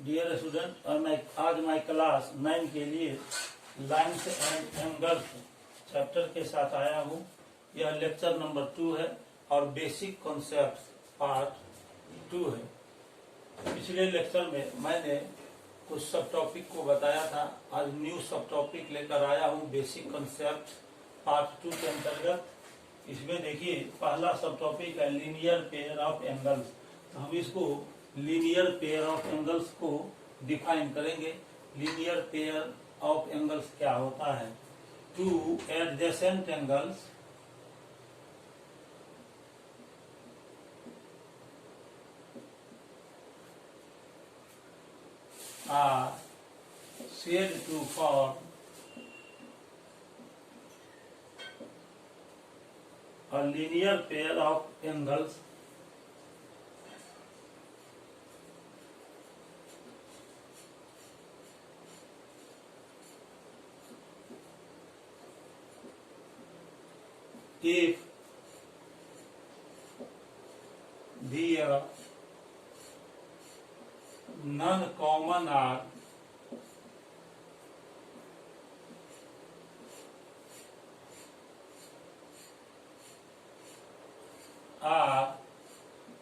Dear student, और मैं आज माई क्लास 9 के लिए लाइन्स एंड एंगल्स चैप्टर के साथ आया हूँ। यह लेक्चर नंबर 2 है और बेसिक कॉन्सेप्ट पार्ट 2 है। पिछले लेक्चर में मैंने कुछ सब टॉपिक को बताया था। आज न्यू सब टॉपिक लेकर आया हूँ बेसिक कॉन्सेप्ट पार्ट 2 के अंतर्गत। इसमें देखिए पहला सब टॉपिक है लीनियर पेयर ऑफ एंगल्स। तो हम इसको लीनियर पेयर ऑफ एंगल्स को डिफाइन करेंगे। लीनियर पेयर ऑफ एंगल्स क्या होता है? To adjacent angles are said to form a linear pair of angles if the non-common are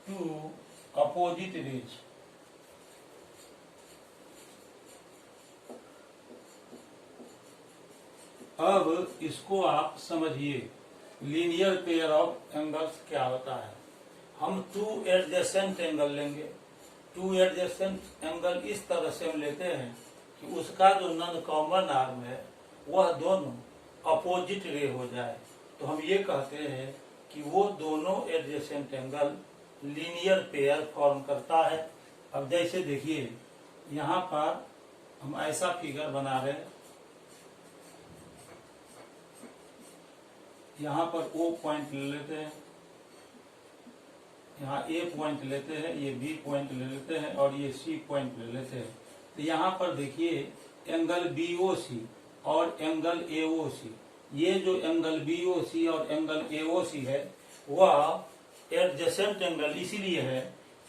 two opposite rays। अब इसको आप समझिए लीनियर पेयर ऑफ एंगल्स क्या होता है। हम टू एडजेसेंट एंगल लेंगे। टू एडजेसेंट एंगल इस तरह से हम लेते हैं कि उसका जो नॉन कॉमन आर्म है वह दोनों अपोजिट रे हो जाए, तो हम ये कहते हैं कि वो दोनों adjacent angle linear pair form करता है। अब जैसे देखिए यहाँ पर हम ऐसा फिगर बना रहे हैं, यहाँ पर O पॉइंट ले लेते हैं, यहाँ A पॉइंट लेते हैं, ये B पॉइंट ले लेते हैं और ये C पॉइंट ले लेते हैं। तो यहाँ पर देखिए एंगल BOC और एंगल AOC, ये जो एंगल BOC और एंगल AOC है वह एडजेसेंट एंगल इसीलिए है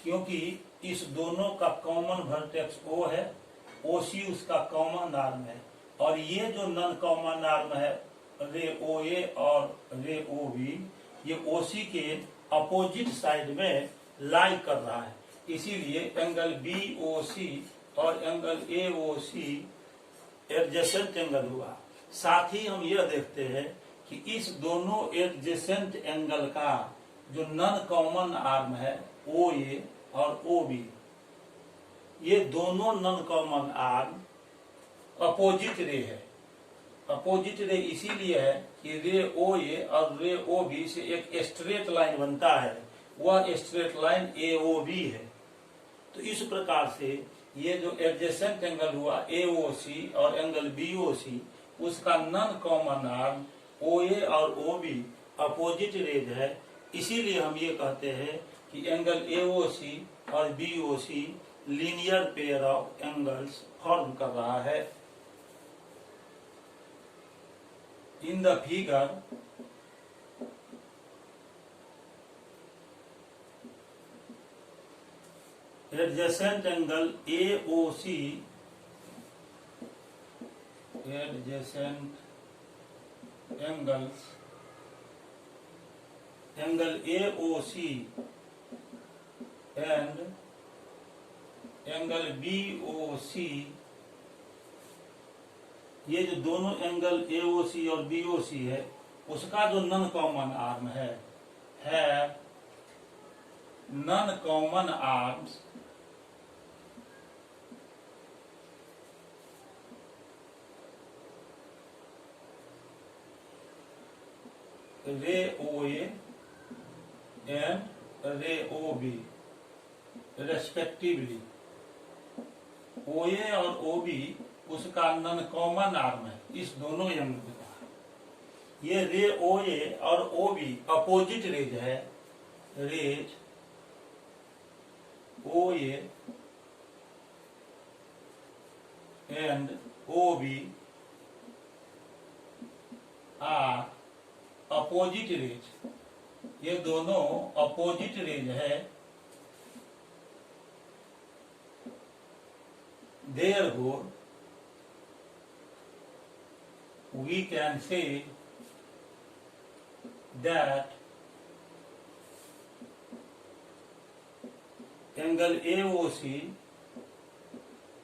क्योंकि इस दोनों का कॉमन वर्टेक्स O है, OC उसका कॉमन आर्म है, और ये जो नॉन कॉमन आर्म है रे OA और रे OB, ये OC के अपोजिट साइड में लाई कर रहा है। इसीलिए एंगल BOC और एंगल AOC एडजेसेंट एंगल हुआ। साथ ही हम यह देखते हैं कि इस दोनों एडजेसेंट एंगल का जो नॉन कॉमन आर्म है OA और OB, ये दोनों non common arm opposite ray है। अपोजिट रे इसीलिए है कि रे OA और रे OB से एक स्ट्रेट लाइन बनता है, वह स्ट्रेट लाइन AOB है। तो इस प्रकार से ये जो एडजेसेंट एंगल हुआ AOC और एंगल BOC, उसका नॉन कॉमन आर्म OA और OB अपोजिट रेज है। इसीलिए हम ये कहते हैं कि एंगल AOC और BOC linear pair of angles form कर रहा है। In the figure, adjacent angle AOC, adjacent angles, angle AOC and angle BOC, ये जो दोनों एंगल AOC और BOC है उसका जो नॉन कॉमन आर्म है नॉन कॉमन आर्म्स रे OA एंड रे OB रेस्पेक्टिवली। OA और OB उसका नॉन कॉमन आर्म है इस दोनों एंगल का। ये रे OA और OB अपोजिट रेज है। Rays OA and OB are opposite rays, ये दोनों अपोजिट रेज है therefore we can say that angle AOC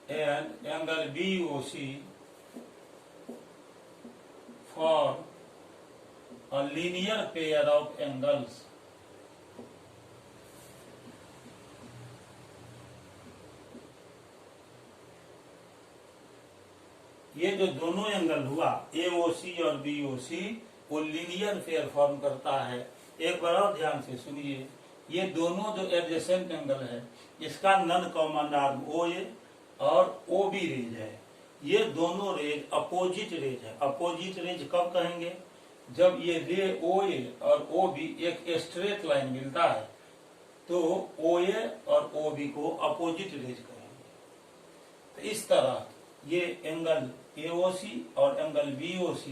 and angle BOC form a linear pair of angles ये जो दोनों एंगल हुआ AOC और BOC वो लीनियर पेयर फॉर्म करता है। एक बार और ध्यान से सुनिए, ये दोनों जो एडजेसेंट एंगल है इसका नन कॉमन आर्म OA और OB रेज है। ये दोनों रेज अपोजिट रेज है। अपोजिट रेज कब कहेंगे? जब ये रे OA और OB एक स्ट्रेट लाइन मिलता है तो OA और OB को अपोजिट रेज कहेंगे। तो इस तरह ये एंगल AOC और angle BOC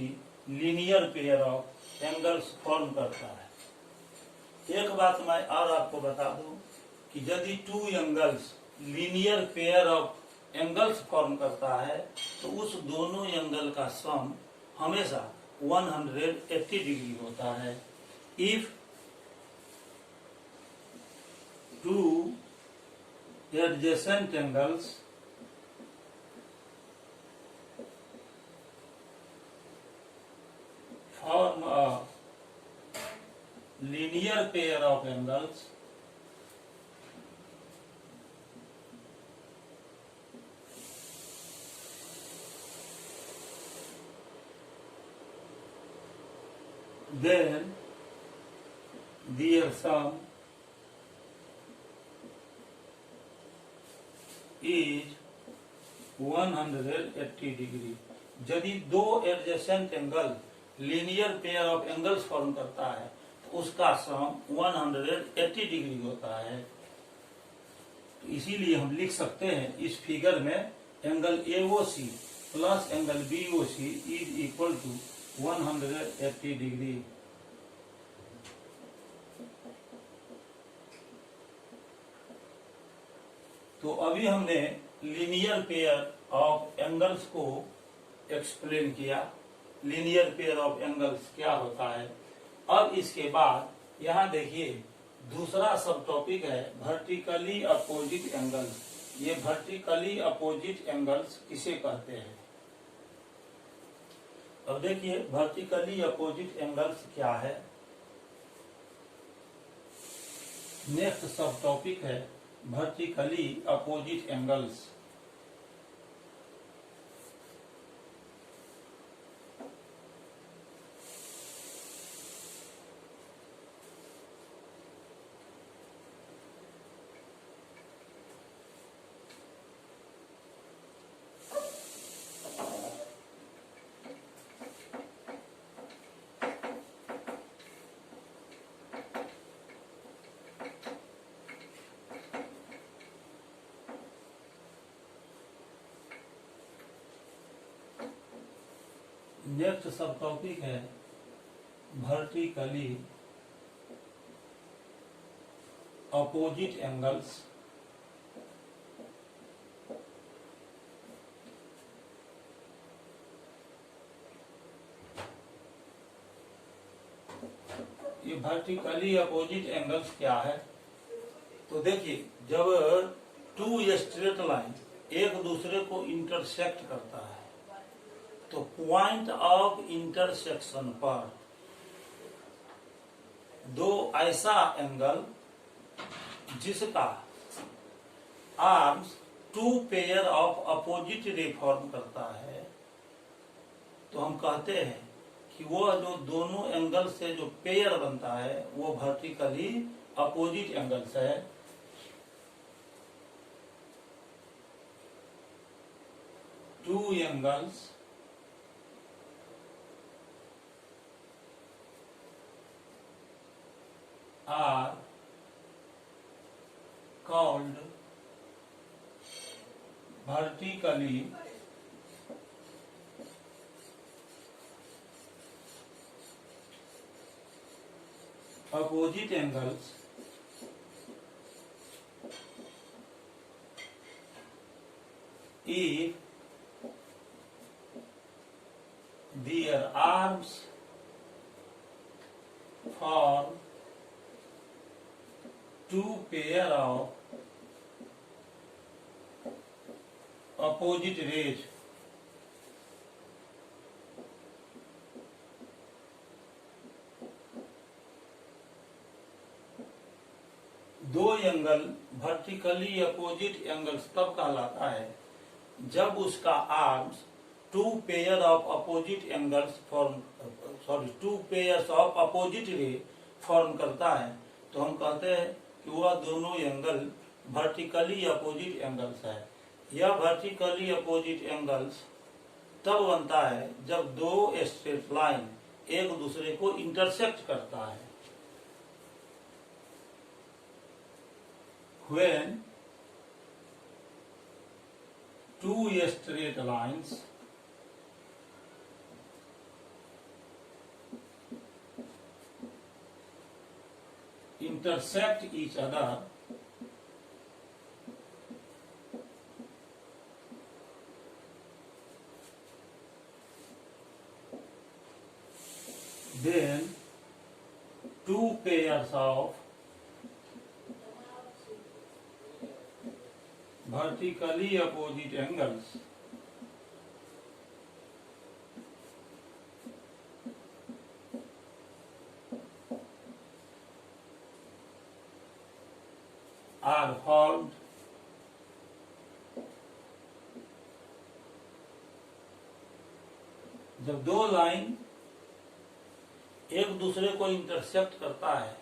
linear pair of angles form करता है। एक बात मैं और आपको बता दूं कि यदि two angles linear pair of angles form करता है तो उस दोनों एंगल का सम हमेशा 180 डिग्री होता है। If two adjacent angles form a linear pair of angles then their sum is 180 degree. यदि दो adjacent angle linear pair of angles form करता है तो उसका सम 180 डिग्री होता है। तो इसीलिए हम लिख सकते हैं इस फिगर में angle AOC plus angle BOC is equal to 180 degree. तो अभी हमने लीनियर पेयर ऑफ एंगल्स को एक्सप्लेन किया। लीनियर पेयर ऑफ एंगल्स क्या होता है। अब इसके बाद यहाँ देखिए दूसरा सब टॉपिक है वर्टिकली अपोजिट एंगल्स। ये वर्टिकली अपोजिट एंगल्स किसे कहते हैं? अब देखिए वर्टिकली अपोजिट एंगल्स क्या है। नेक्स्ट सब टॉपिक है वर्टिकली अपोजिट एंगल्स। नेक्स्ट सब टॉपिक है वर्टिकली अपोजिट एंगल्स। ये वर्टिकली अपोजिट एंगल्स क्या है? तो देखिए जब टू स्ट्रेट लाइन एक दूसरे को इंटरसेक्ट करता है तो पॉइंट ऑफ इंटरसेक्शन पर दो ऐसा एंगल जिसका arms two pair of opposite ray form करता है तो हम कहते हैं कि वो जो दोनों एंगल से जो पेयर बनता है वो वर्टिकली अपोजिट एंगल्स है। Two angles are called vertically opposite angles if their arms form two pair of opposite rays दो एंगल वर्टिकली अपोजिट एंगल्स तब कहलाता है जब उसका arms two pair of opposite angles two pairs of opposite ray form करता है। तो हम कहते हैं कि वह दोनों एंगल वर्टिकली अपोजिट एंगल्स है। यह वर्टिकली अपोजिट एंगल्स तब बनता है जब दो स्ट्रेट लाइन एक दूसरे को इंटरसेक्ट करता है। When two straight lines intersect each other, then two pairs of vertically opposite angles are formed जब दो लाइन एक दूसरे को इंटरसेक्ट करता है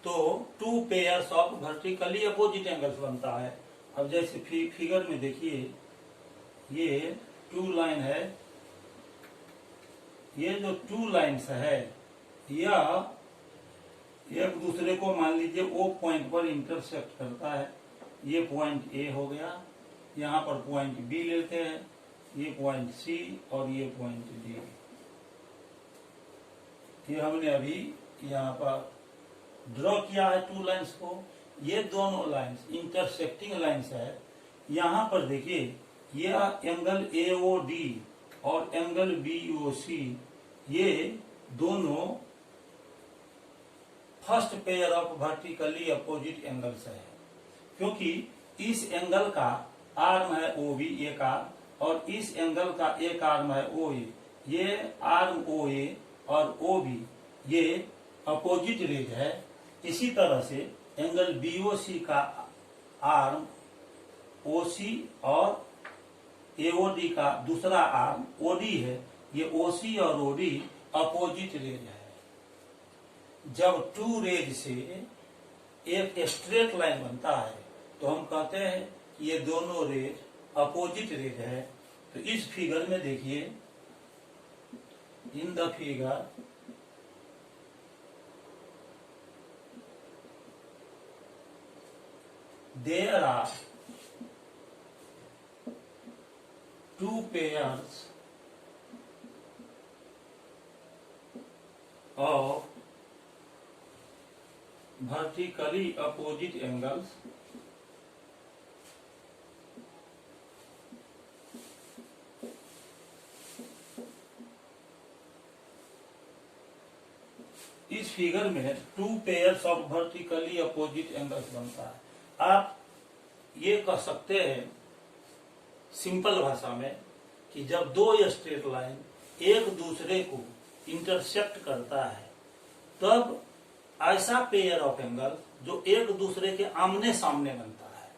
तो to pairs of vertically opposite angles बनता है। अब जैसे फिगर में देखिए, ये टू लाइन है, ये जो टू लाइन्स है यह एक दूसरे को मान लीजिए ओ पॉइंट पर इंटरसेक्ट करता है। ये पॉइंट ए हो गया, यहाँ पर पॉइंट बी लेते हैं, ये पॉइंट सी और ये पॉइंट डी। ये हमने अभी यहाँ पर ड्रॉ किया है टू लाइन्स को। ये दोनों लाइन्स इंटरसेक्टिंग लाइन्स है। यहाँ पर देखिए, यह एंगल AOD और एंगल BOC ये दोनों first pair of vertically opposite angles है, क्योंकि इस एंगल का आर्म है OB एक आर्म और इस एंगल का एक आर्म है OA। ये आर्म OA और OB ये अपोजिट रेज है। इसी तरह से एंगल BOC का आर्म OC और AOD का दूसरा आर्म OD है। ये OC और OD अपोजिट रेज है। जब टू रेज से एक स्ट्रेट लाइन बनता है तो हम कहते हैं कि ये दोनों रेज अपोजिट रेज है। तो इस फिगर में देखिए, इन the figure there are two pairs of vertically opposite angles इस फिगर में to pairs of vertically opposite angles बनता है। आप ये कह सकते हैं सिंपल भाषा में कि जब दो स्ट्रेट लाइन एक दूसरे को इंटरसेक्ट करता है तब ऐसा पेयर ऑफ एंगल जो एक दूसरे के आमने सामने बनता है,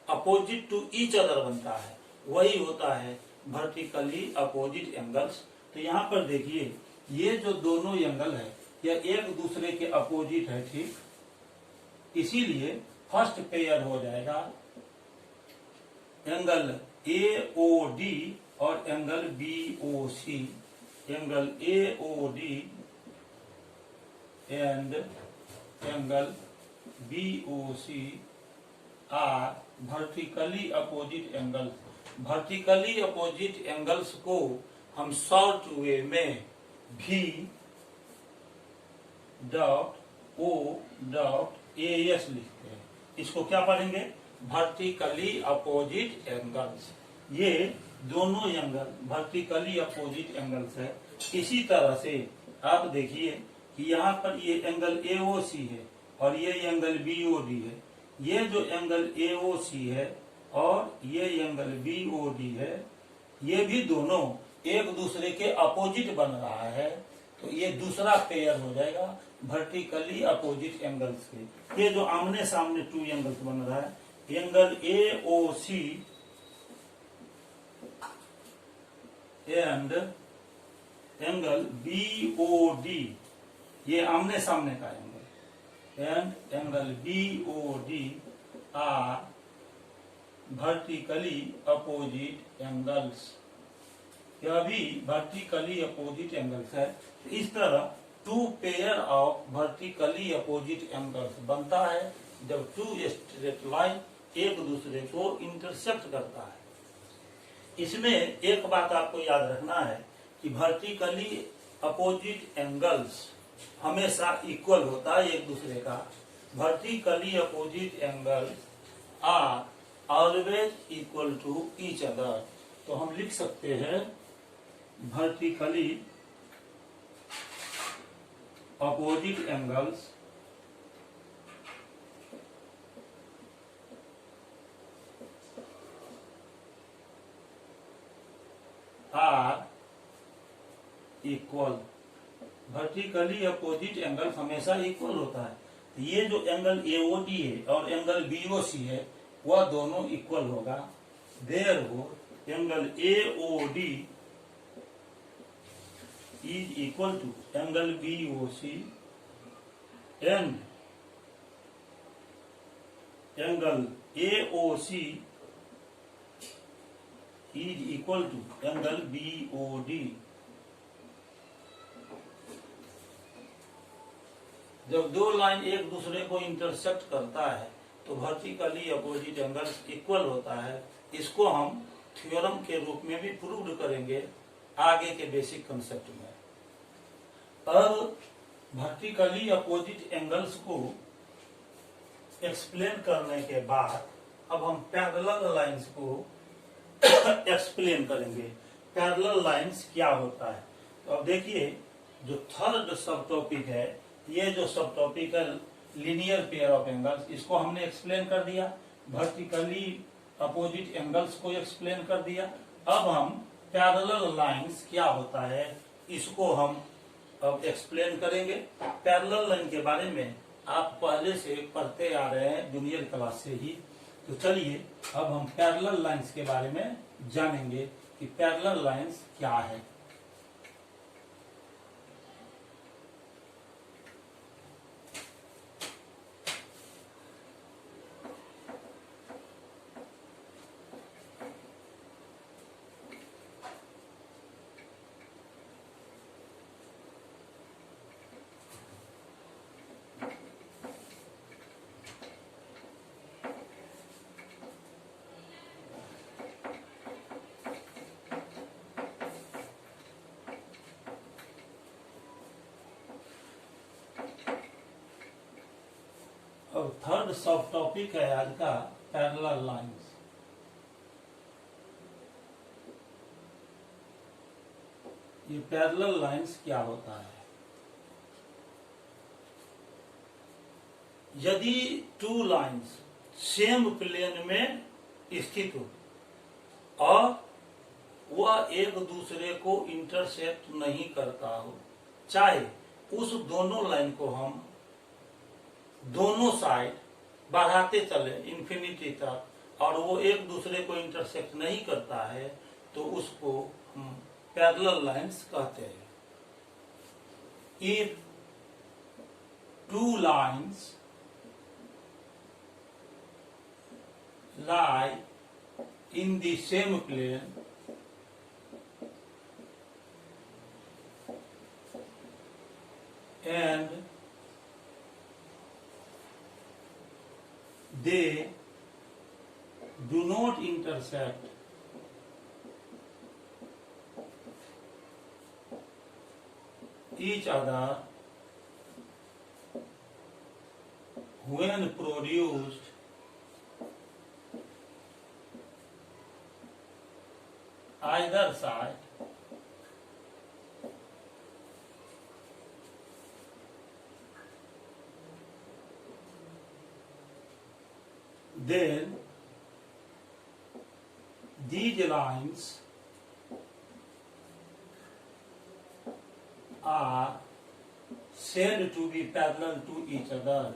अपोजिट टू ईच अदर बनता है, वही होता है वर्टिकली अपोजिट एंगल्स। तो यहाँ पर देखिए, ये जो दोनों एंगल है यह एक दूसरे के अपोजिट है, ठीक। इसीलिए फर्स्ट पेयर हो जाएगा एंगल AOD और angle BOC। Angle AOD and angle BOC are vertically opposite angles. Vertically opposite angles को हम शॉर्ट वे में V dot O dot AS लिखते हैं। इसको क्या पढ़ेंगे? Vertically opposite angles. ये दोनों एंगल वर्टिकली अपोजिट एंगल्स है। इसी तरह से आप देखिए कि यहाँ पर ये एंगल AOC है और ये एंगल BOD है। ये जो एंगल AOC है और ये एंगल BOD है, ये भी दोनों एक दूसरे के अपोजिट बन रहा है, तो ये दूसरा पेयर हो जाएगा वर्टिकली अपोजिट एंगल्स के। ये जो आमने सामने टू एंगल्स बन रहा है, angle AOC and angle BOD, ये आमने सामने का एंगल, and angle BOD are vertically opposite angles. यह भी वर्टिकली अपोजिट एंगल्स है। इस तरह two pair of vertically opposite angles बनता है जब टू स्ट्रेट लाइन एक दूसरे को इंटरसेक्ट करता है। इसमें एक बात आपको याद रखना है कि वर्टिकली अपोजिट एंगल्स हमेशा इक्वल होता है एक दूसरे का। Vertically opposite angles are always equal to each other. तो हम लिख सकते हैं vertically opposite angles are equal. Vertically opposite angle हमेशा इक्वल होता है। तो ये जो एंगल AOD है और एंगल BOC है वह दोनों इक्वल होगा। Therefore angle AOD is equal to angle BOC and angle AOC is equal to angle BOD। जब दो लाइन एक दूसरे को इंटरसेक्ट करता है तो वर्टिकली अपोजिट एंगल्स इक्वल होता है। इसको हम थ्योरम के रूप में भी प्रूव करेंगे आगे के बेसिक कंसेप्ट में। अब वर्टिकली अपोजिट एंगल्स को एक्सप्लेन करने के बाद अब हम पैरेलल लाइंस को एक्सप्लेन करेंगे। पैरेलल लाइंस क्या होता है? तो अब देखिए जो थर्ड सब टॉपिक है, ये जो सब टॉपिक है लीनियर पेयर ऑफ एंगल्स, इसको हमने एक्सप्लेन कर दिया। वर्टिकली अपोजिट एंगल्स को एक्सप्लेन कर दिया। अब हम पैरेलल लाइंस क्या होता है इसको हम अब एक्सप्लेन करेंगे। पैरेलल लाइन के बारे में आप पहले से पढ़ते आ रहे हैं जूनियर क्लास से ही। तो चलिए अब हम पैरेलल लाइंस के बारे में जानेंगे कि पैरेलल लाइंस क्या है। अब थर्ड सब टॉपिक है आज का पैरेलल लाइंस। ये पैरेलल लाइंस क्या होता है? यदि टू लाइंस सेम प्लेन में स्थित हो और वह एक दूसरे को इंटरसेक्ट नहीं करता हो, चाहे उस दोनों लाइन को हम दोनों साइड बढ़ाते चले इंफिनिटी तक और वो एक दूसरे को इंटरसेक्ट नहीं करता है, तो उसको हम पैरेलल लाइंस कहते हैं। If two lines lie in the same plane and they do not intersect each other when produced either side then these lines are said to be parallel to each other.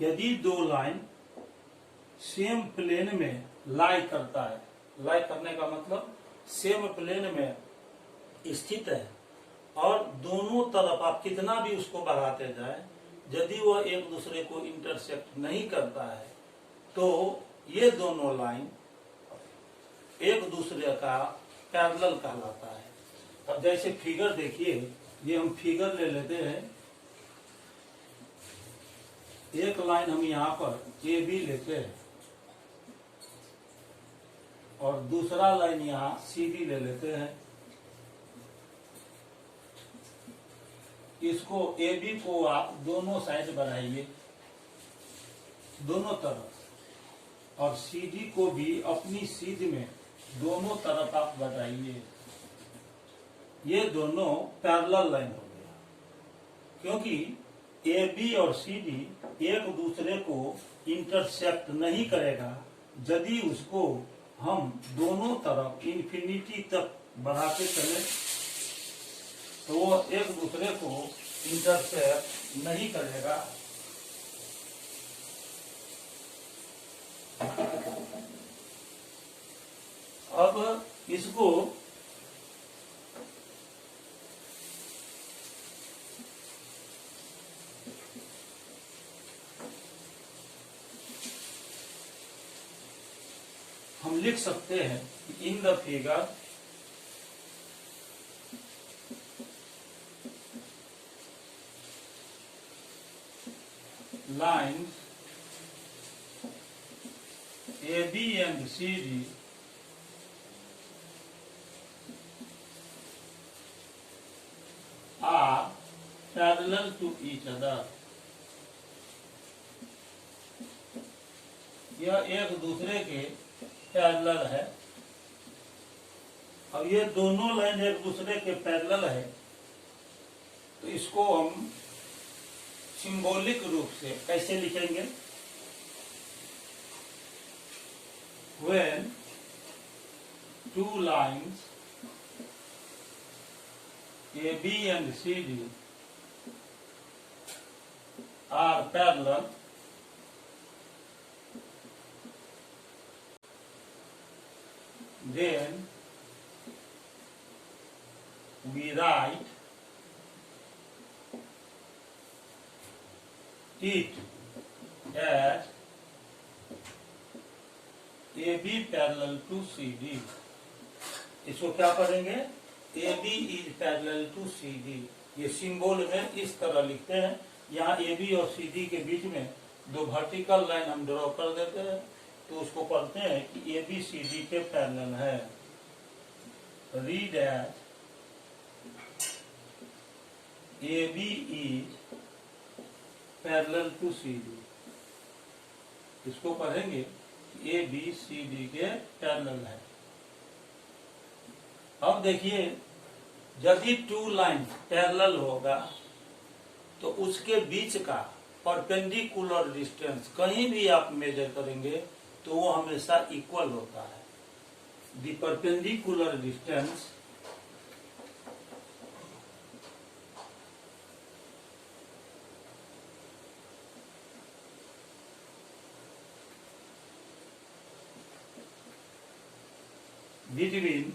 यदि दो line same plane में लाई करता है, लाई करने का मतलब same plane में स्थित है और दोनों तरफ आप कितना भी उसको बढ़ाते जाए, यदि वह एक दूसरे को इंटरसेक्ट नहीं करता है तो ये दोनों लाइन एक दूसरे का पैरेलल कहलाता है। अब जैसे फिगर देखिए, ये हम फिगर ले लेते हैं। एक लाइन हम यहाँ पर ए बी लेते हैं और दूसरा लाइन यहाँ सी डी ले लेते हैं। इसको ए बी को आप दोनों साइड बढ़ाइए, दोनों तरफ, और सी डी को भी अपनी सीध में दोनों तरफ आप बढ़ाइए। ये दोनों पैरेलल लाइन हो गया, क्योंकि ए बी और सी डी एक दूसरे को इंटरसेक्ट नहीं करेगा यदि उसको हम दोनों तरफ इन्फिनिटी तक बढ़ाते चले, तो वो एक दूसरे को इंटरसेक्ट नहीं करेगा। अब इसको हम लिख सकते हैं कि इन the figure lines AB and CD are parallel to each other। यह एक दूसरे के पैरेलल है। अब ये दोनों लाइन एक दूसरे के पैरेलल है, तो इसको हम सिंबॉलिक रूप से कैसे लिखेंगे? When two lines AB and CD are parallel, then we write it as AB parallel to CD। इसको क्या पढ़ेंगे? AB is parallel to CD। ये सिंबल में इस तरह लिखते हैं। यहाँ AB और CD के बीच में दो वर्टिकल लाइन हम ड्रॉ कर देते हैं, तो उसको पढ़ते हैं कि AB CD के पैरेलल है। Read as AB is parallel to CD। इसको पढ़ेंगे ए बी सी डी के पैरेलल है। अब देखिए, यदि टू लाइन पैरेलल होगा तो उसके बीच का परपेंडिकुलर डिस्टेंस कहीं भी आप मेजर करेंगे तो वो हमेशा इक्वल होता है। The perpendicular distance between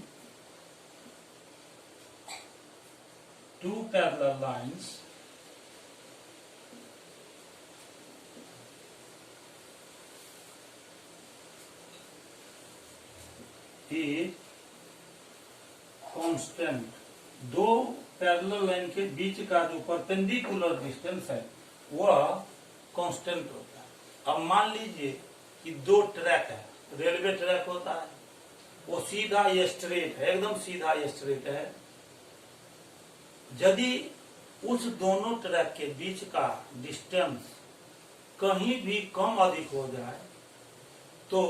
two parallel lines is constant। दो पैरेलल लाइन के बीच का जो परपेंडिकुलर डिस्टेंस है वह कांस्टेंट होता है। अब मान लीजिए कि दो ट्रैक है, रेलवे ट्रैक होता है, वो सीधा स्ट्रेट है, एकदम सीधा स्ट्रेट है। यदि उस दोनों ट्रैक के बीच का डिस्टेंस कहीं भी कम अधिक हो जाए तो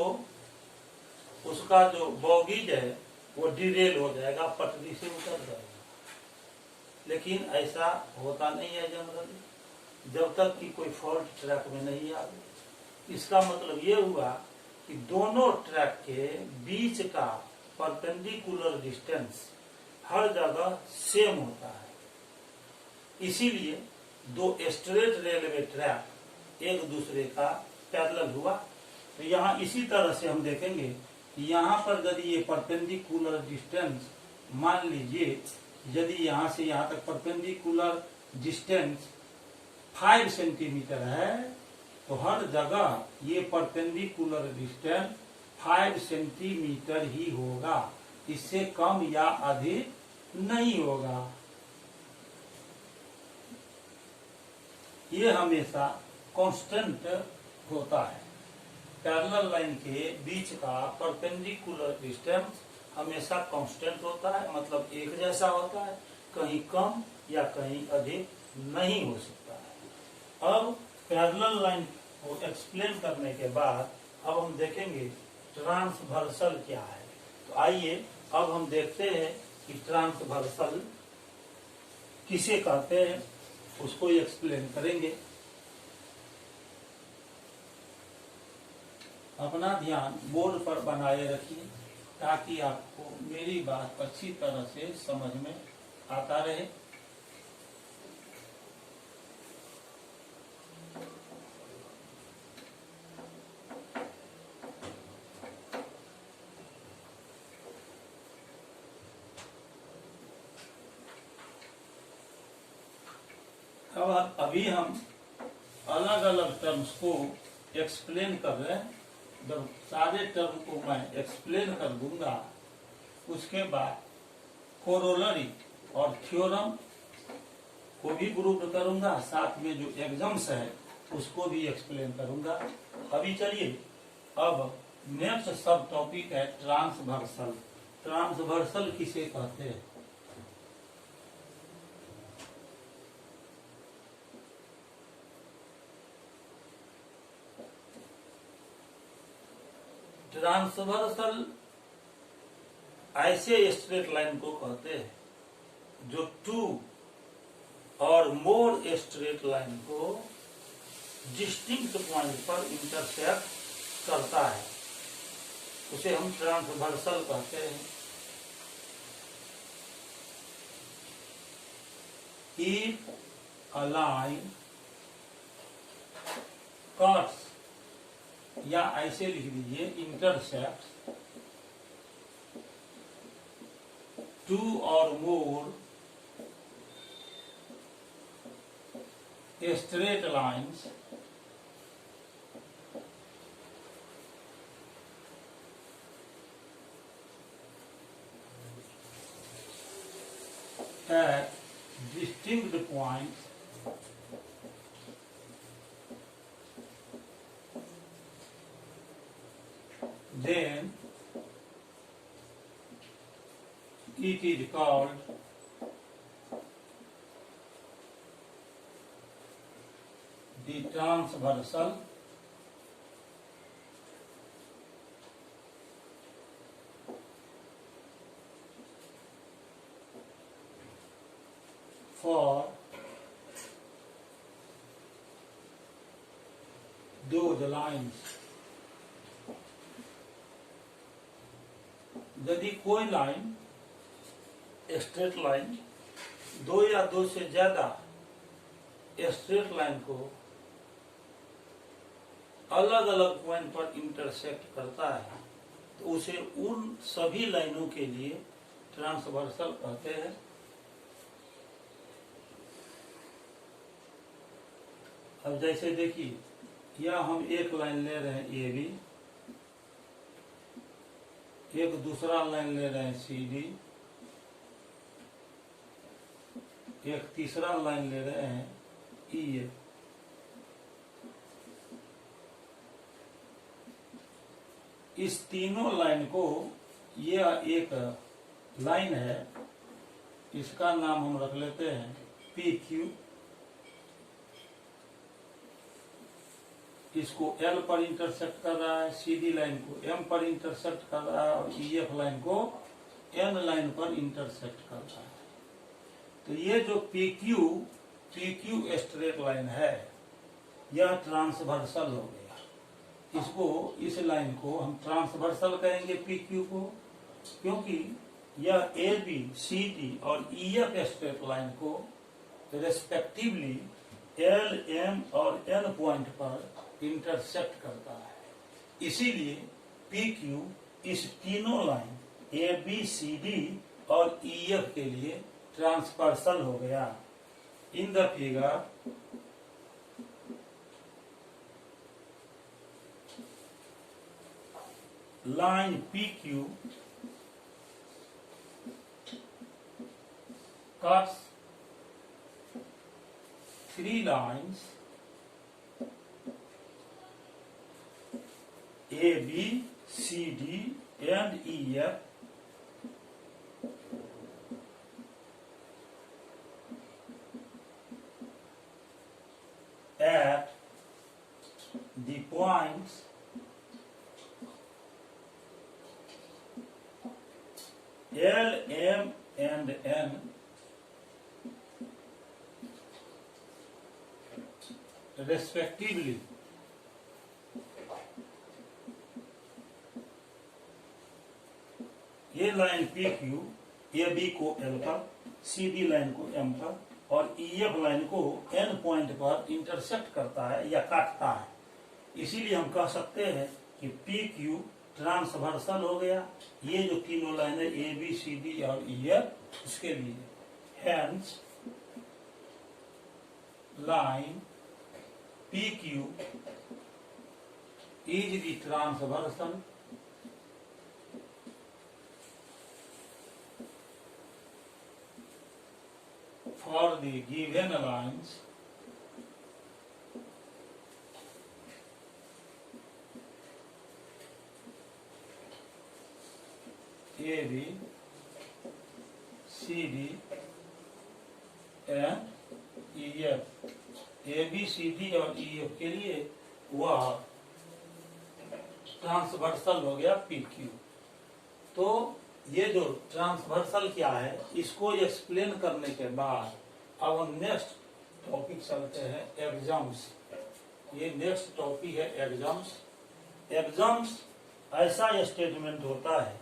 उसका जो बॉगीज है वो डिरेल हो जाएगा, पटरी से उतर जाएगा। लेकिन ऐसा होता नहीं है जनरली, जब तक कि कोई फॉल्ट ट्रैक में नहीं आ गई। इसका मतलब ये हुआ कि दोनों ट्रैक के बीच का परपेंडिकुलर डिस्टेंस हर जगह सेम होता है। इसीलिए दो स्ट्रेट रेलवे ट्रैक एक दूसरे का पैरेलल हुआ। तो यहाँ इसी तरह से हम देखेंगे कि यहाँ पर यदि ये परपेंडिकुलर डिस्टेंस, मान लीजिए यदि यहाँ से यहाँ तक परपेंडिकुलर डिस्टेंस 5 सेंटीमीटर है, तो हर जगह ये परपेंडिकुलर डिस्टेंस 5 सेंटीमीटर ही होगा, इससे कम या अधिक नहीं होगा। ये हमेशा कांस्टेंट होता है। पैरेलल लाइन के बीच का परपेंडिकुलर डिस्टेंस हमेशा कांस्टेंट होता है, मतलब एक जैसा होता है, कहीं कम या कहीं अधिक नहीं हो सकता है। अब पैरेलल लाइन को एक्सप्लेन करने के बाद अब हम देखेंगे ट्रांसवर्सल क्या है। तो आइए अब हम देखते हैं कि ट्रांसवर्सल किसे कहते हैं, उसको एक्सप्लेन करेंगे। अपना ध्यान बोर्ड पर बनाए रखिए ताकि आपको मेरी बात अच्छी तरह से समझ में आता रहे। अब अभी हम अलग अलग टर्म्स को एक्सप्लेन कर रहे हैं। जब सारे टर्म को मैं एक्सप्लेन कर दूंगा, उसके बाद कोरोलरी और थ्योरम को भी ग्रुप करूंगा, साथ में जो एग्जाम्स है उसको भी एक्सप्लेन करूंगा। अभी चलिए, अब नेक्स्ट सब टॉपिक है ट्रांसवर्सल। ट्रांसवर्सल किसे कहते हैं? ट्रांसवर्सल ऐसे स्ट्रेट लाइन को कहते हैं जो 2 और मोर स्ट्रेट लाइन को डिस्टिंक्ट पॉइंट पर इंटरसेक्ट करता है, उसे हम ट्रांसवर्सल कहते हैं। इफ अ लाइन कट्स, या ऐसे लिख दीजिए, इंटरसेक्ट 2 और मोर straight lines at distinct points then it is called the transversal for those lines। यदि कोई लाइन, स्ट्रेट लाइन, 2 या 2 से ज्यादा स्ट्रेट लाइन को अलग अलग पॉइंट पर इंटरसेक्ट करता है, तो उसे उन सभी लाइनों के लिए ट्रांसवर्सल कहते हैं। अब जैसे देखिए, यह हम एक लाइन ले रहे हैं ए बी, एक दूसरा लाइन ले रहे हैं सी डी, एक तीसरा लाइन ले रहे हैं ई ए। इस तीनों लाइन को, यह एक लाइन है, इसका नाम हम रख लेते हैं पी क्यू इसको L पर इंटरसेक्ट कर रहा है, सीधी लाइन को M पर इंटरसेक्ट कर रहा है और EF लाइन को N लाइन पर इंटरसेक्ट कर रहा है। तो ये जो PQ स्ट्रेट लाइन है यह ट्रांसवर्सल हो गया। इसको इस लाइन को हम ट्रांसवर्सल कहेंगे PQ को, क्योंकि यह AB, CD और EF स्ट्रेट लाइन को रेस्पेक्टिवली L, M और N पॉइंट पर इंटरसेक्ट करता है। इसीलिए PQ इस तीनों लाइन AB, CD और EF के लिए ट्रांसवर्सल हो गया। इन the figure line PQ cuts three lines A, B, C, D and EF at the points L, M and N respectively. ये लाइन PQ AB को L पर, CD लाइन को M पर और EF लाइन को N point पर intersect करता है या काटता है। इसीलिए हम कह सकते हैं कि PQ ट्रांसवर्सल हो गया। ये जो तीनों लाइन है AB, CD और EF इसके लिए hence line PQ is the transversal for the given lines AB, CD and EF। AB, CD और EF के लिए वह ट्रांसवर्सल हो गया PQ। तो ये जो ट्रांसवर्सल क्या है इसको एक्सप्लेन करने के बाद अब हम नेक्स्ट टॉपिक चलते हैं एग्जाम्स। ये नेक्स्ट टॉपिक है एग्जाम्स। एग्जाम्स ऐसा स्टेटमेंट होता है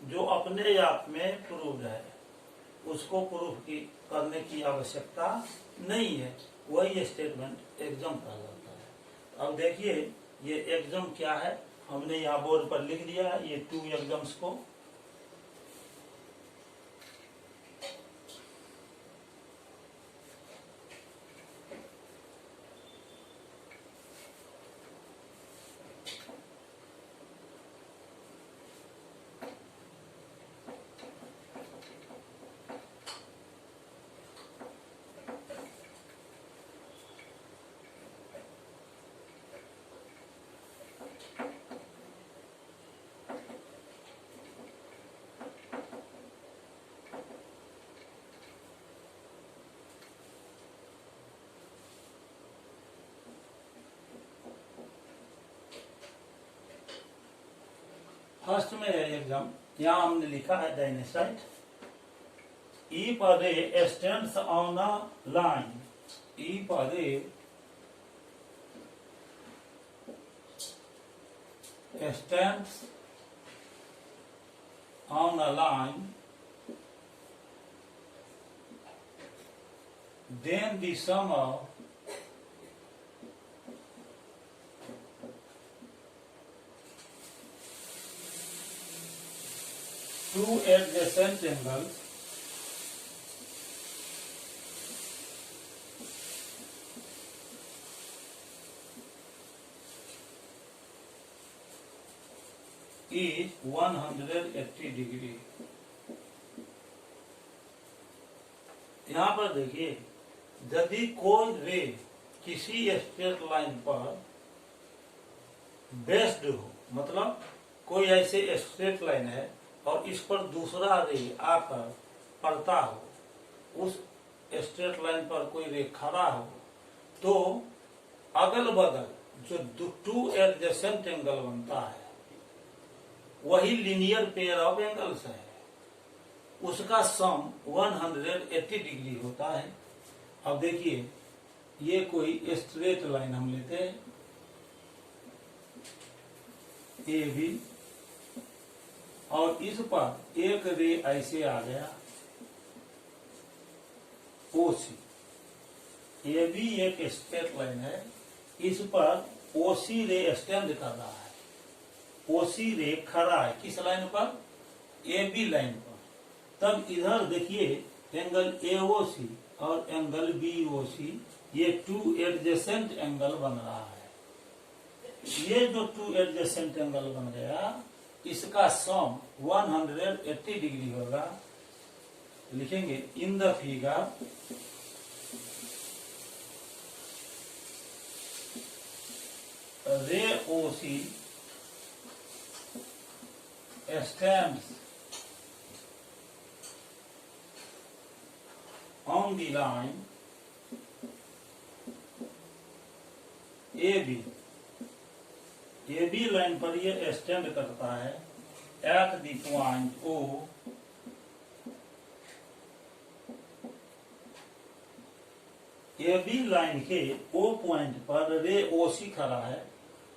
जो अपने आप में प्रूव्ड है, उसको प्रूफ करने की आवश्यकता नहीं है, वही स्टेटमेंट एग्जाम कहलाता है। अब देखिए ये एग्जाम क्या है, हमने यहाँ बोर्ड पर लिख दिया है ये 2 एग्जाम्स को। फर्स्ट में है एग्जाम, यहाँ हमने लिखा है डायनेसाइट। ई पर a stands on a line, ई पर a stands on a line, then the sum of two adjacent angles is 180 degree. यहाँ पर देखिए यदि कोई रे किसी स्ट्रेट लाइन पर बेस्ड हो, मतलब कोई ऐसे स्ट्रेट लाइन है और इस पर दूसरा रे आकर पड़ता हो, उस स्ट्रेट लाइन पर कोई रेखा खड़ा हो तो अगल बगल जो टू एडजेसेंट एंगल बनता है वही लीनियर पेयर ऑफ एंगल्स है, उसका सम 180 डिग्री होता है। अब देखिए ये कोई स्ट्रेट लाइन हम लेते हैं ए बी और इस पर एक रे ऐसे आ गया ओ सी। ए बी एक स्ट्रेट लाइन है, इस पर ओ सी रे स्टैंड कर रहा है, ओ सी रे खड़ा है किस लाइन पर, ए बी लाइन पर। तब इधर देखिए एंगल एओ सी और एंगल बीओ सी ये टू एडजेसेंट एंगल बन रहा है। ये जो टू एडजेसेंट एंगल बन गया इसका सम 180 डिग्री होगा। लिखेंगे इन द फिगर रे ओ सी stands on the line AB। AB line पर ये स्टैंड करता है at the point O AB line के O पॉइंट पर रे OC खड़ा है।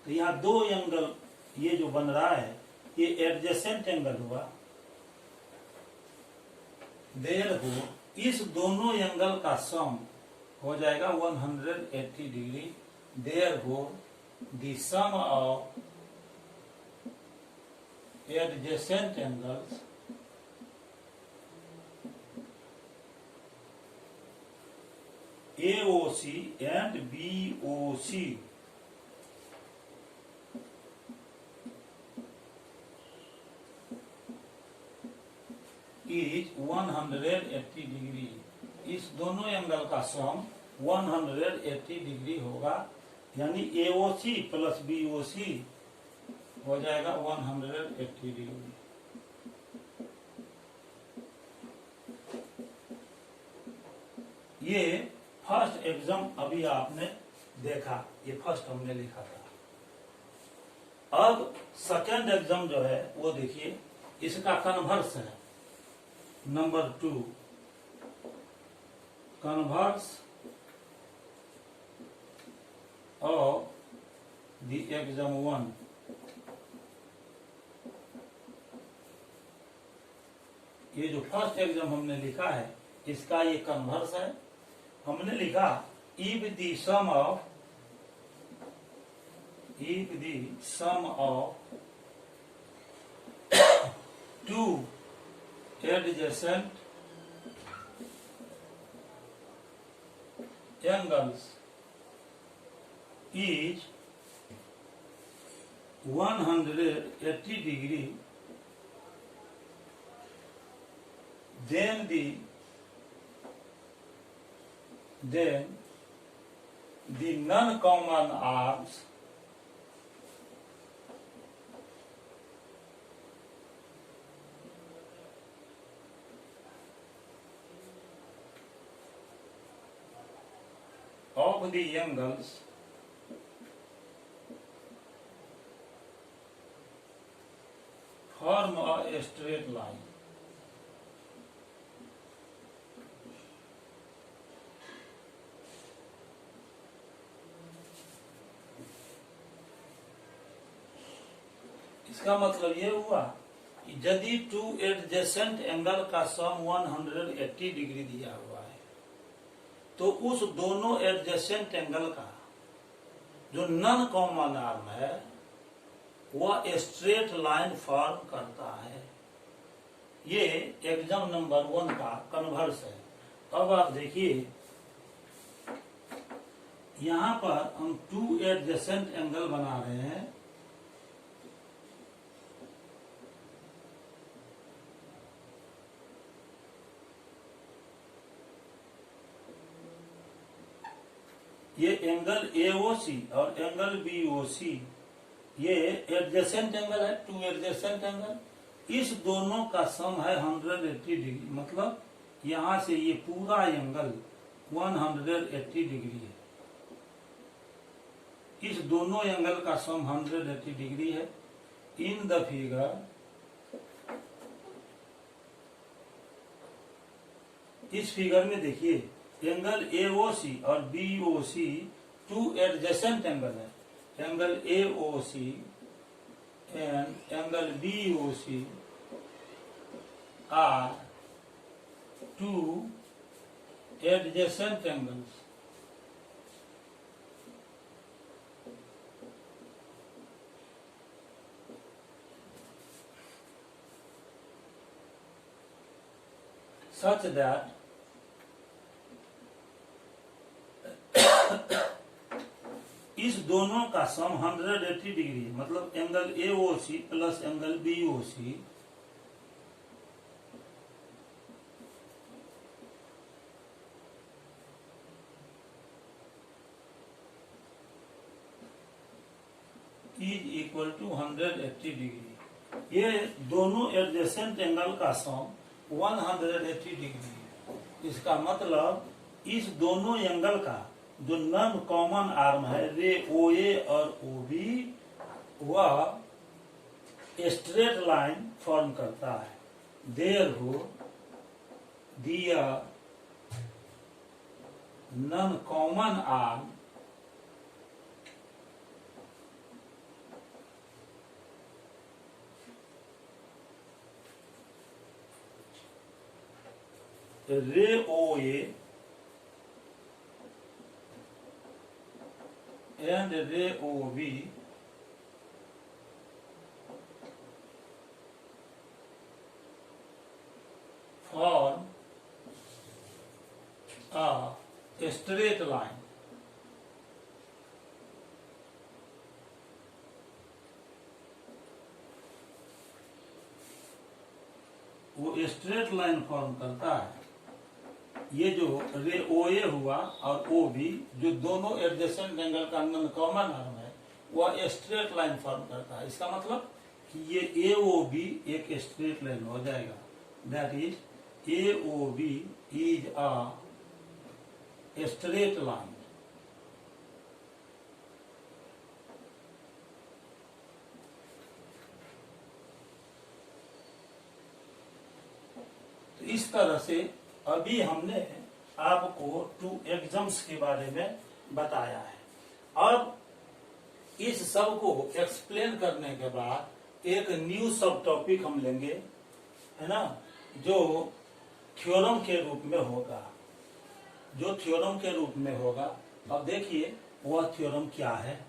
तो यहाँ दो एंगल ये जो बन रहा है ये एडजेसेंट एंगल हुआ। देयरफॉर इस दोनों एंगल का सम हो जाएगा 180 degree. Therefore the sum of adjacent angles AOC and BOC is 180 degree. इस दोनों एंगल का सम 180 डिग्री होगा, यानी AOC प्लस BOC हो जाएगा 180 डिग्री। ये फर्स्ट एग्जाम अभी आपने देखा, ये फर्स्ट हमने लिखा था। अब सेकेंड एग्जाम जो है वो देखिए, इसका कन्वर्स है number 2, converse of the exam 1। ये जो फर्स्ट एग्जाम हमने लिखा है इसका ये कन्वर्स है। हमने लिखा if the sum of two adjacent angles is 180 degree, then the non-common arms of the angles form a straight line। इसका मतलब ये हुआ कि यदि टू एडजेसेंट एंगल का सम 180 डिग्री दिया हुआ है तो उस दोनों एडजेसेंट एंगल का जो नॉन कॉमन आर्म है वह स्ट्रेट लाइन फॉर्म करता है। ये एग्जाम नंबर 1 का कन्वर्स है। अब आप देखिए यहां पर हम टू एडजेसेंट एंगल बना रहे हैं। ये एंगल AOC और एंगल BOC ये एडजेसेंट एंगल है, टू एडजेसेंट एंगल। इस दोनों का सम है 180 डिग्री, मतलब यहां से ये पूरा एंगल 180 डिग्री है। इस दोनों एंगल का सम 180 डिग्री है। इन द फिगर इस फिगर में देखिए एंगल AOC और BOC टू एडजेसेंट एंगल है। Angle AOC and angle BOC are two adjacent angles. such that इस दोनों का सम 180 डिग्री, मतलब angle AOC plus angle BOC is equal to 180 degree. ये दोनों एडजेसेंट एंगल का सम 180 डिग्री है। इसका मतलब इस दोनों एंगल का जो नॉन कॉमन आर्म है रे OA और OB वह स्ट्रेट लाइन फॉर्म करता है। देयरफॉर दिया नॉन कॉमन आर्म रे OA and ray OB form a straight line. वो स्ट्रेट लाइन फॉर्म करता है। ये जो रे OA हुआ और OB जो दोनों एडजेसेंट एंगल का नॉन कॉमन आर्म है वह स्ट्रेट लाइन फॉर्म करता है। इसका मतलब कि ये AOB एक स्ट्रेट लाइन हो जाएगा। That is AOB is a straight line. तो इस तरह से अभी हमने आपको टू एग्जाम्स के बारे में बताया है। अब इस सब को एक्सप्लेन करने के बाद एक न्यू सब टॉपिक हम लेंगे, है ना, जो थ्योरम के रूप में होगा। जो थ्योरम के रूप में होगा, अब देखिए वह थ्योरम क्या है।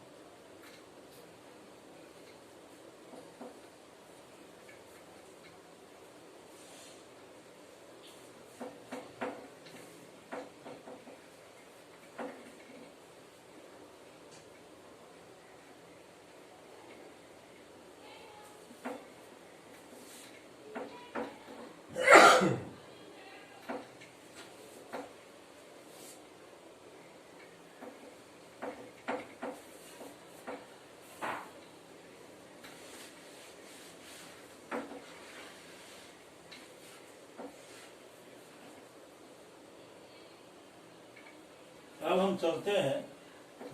अब हम चलते हैं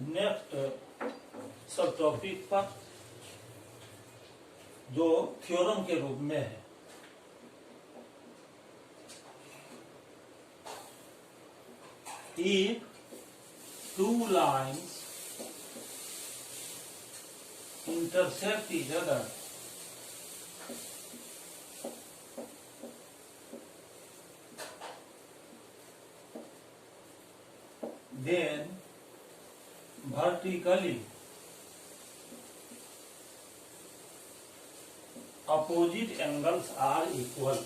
नेक्स्ट सब टॉपिक पर, जो थ्योरम के रूप में है। If two lines intersect each other, then vertically opposite angles are equal.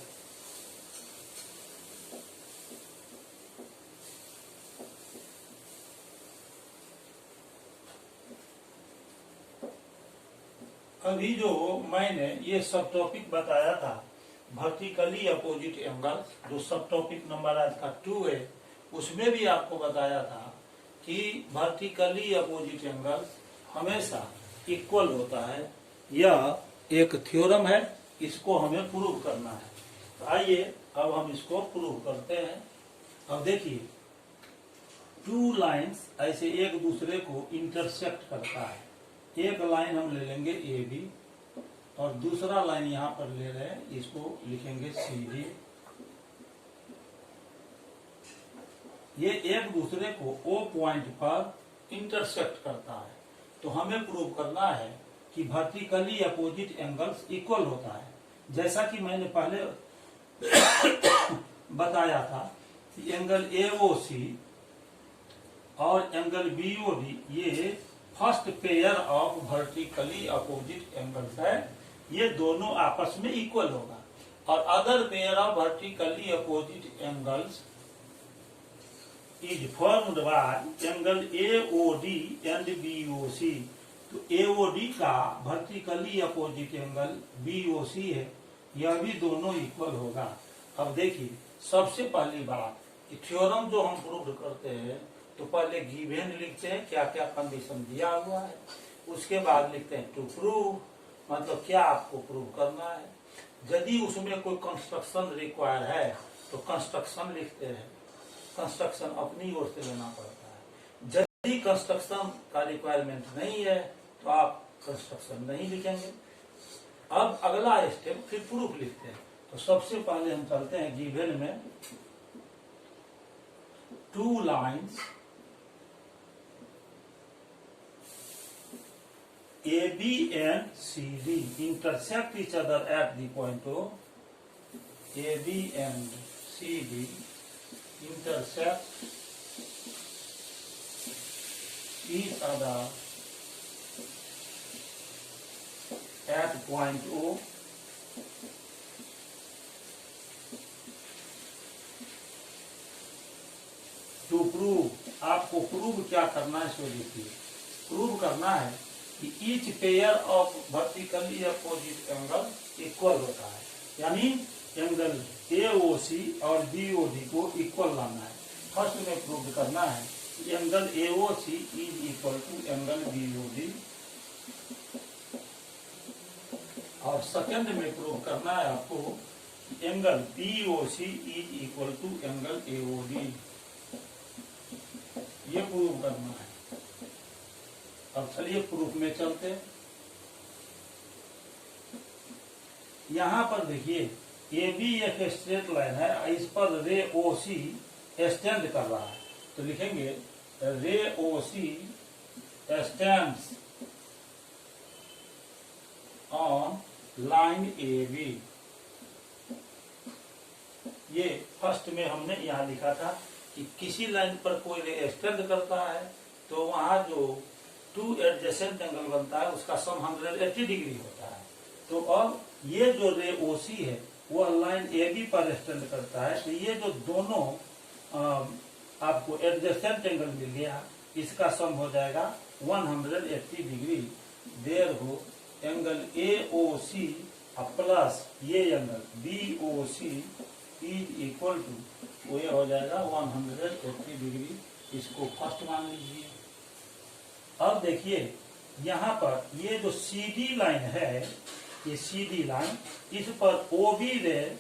अभी जो मैंने ये सब टॉपिक बताया था वर्टिकली अपोजिट एंगल्स, जो सब टॉपिक नंबर आज का 2 है, उसमें भी आपको बताया था कि वर्टिकली अपोजिट एंगल्स हमेशा इक्वल होता है। यह एक थ्योरम है, इसको हमें प्रूव करना है। तो आइए अब हम इसको प्रूव करते हैं। अब देखिए, टू लाइंस ऐसे एक दूसरे को इंटरसेक्ट करता है। एक लाइन हम ले लेंगे ए बी और दूसरा लाइन यहाँ पर ले रहे हैं, इसको लिखेंगे सी डी। ये एक दूसरे को ओ पॉइंट पर इंटरसेक्ट करता है। तो हमें प्रूव करना है कि वर्टिकली अपोजिट एंगल्स इक्वल होता है। जैसा कि मैंने पहले बताया था कि एंगल AOC और एंगल BOD ये first pair of vertically opposite angles है। ये दोनों आपस में इक्वल होगा। और other pair of vertically opposite angles is formed by angle AOD and BOC। तो AOD का वर्टिकली अपोजिट एंगल BOC है, यह भी दोनों इक्वल होगा। अब देखिए, सबसे पहली बात, थ्योरम जो हम प्रूव करते हैं तो पहले गिवन लिखते हैं, क्या क्या कंडीशन दिया हुआ है। उसके बाद लिखते हैं टू प्रूव, मतलब क्या आपको प्रूव करना है। यदि उसमें कोई कंस्ट्रक्शन रिक्वायर है तो कंस्ट्रक्शन लिखते हैं। कंस्ट्रक्शन अपनी ओर से लेना पड़ता है। यदि कंस्ट्रक्शन का रिक्वायरमेंट नहीं है तो आप कंस्ट्रक्शन नहीं लिखेंगे। अब अगला स्टेप फिर प्रूफ लिखते हैं। तो सबसे पहले हम चलते हैं गिवन में, two lines AB and CD intersect each other at the point O। AB and CD intersect each other at point O। To prove, आपको प्रूव क्या करना है, इसको देखिए। प्रूव करना है कि each pair of vertically opposite angle equal होता है, यानी एंगल AOC और BOD को इक्वल लाना है। फर्स्ट में प्रूव करना है कि angle AOC is equal to angle BOD, और सेकंड में प्रूव करना है आपको कि angle BOC is equal to angle AOD। ये प्रूव करना है। अब चलिए प्रूफ में चलते हैं। यहां पर देखिए, AB एक स्ट्रेट लाइन है, इस पर रे OC स्टैंड कर रहा है। तो लिखेंगे रे OC stands on line AB। ये फर्स्ट में हमने यहां लिखा था कि किसी लाइन पर कोई रे स्टैंड करता है तो वहां जो टू एडजेसेंट एंगल बनता है उसका सम 180 डिग्री होता है। तो अब ये जो रे OC है वो लाइन AB पर स्टैंड करता है। तो ये जो दोनों आपको एडजेसेंट एंगल मिल गया, इसका सम हो जाएगा 180 डिग्री। देयर हो एंगल AOC प्लस ये angle BOC is equal to, वो ये हो जाएगा 180 डिग्री। इसको फर्स्ट मान लीजिए। अब देखिए, यहाँ पर ये जो CD लाइन है, ये CD लाइन, इस पर OB रे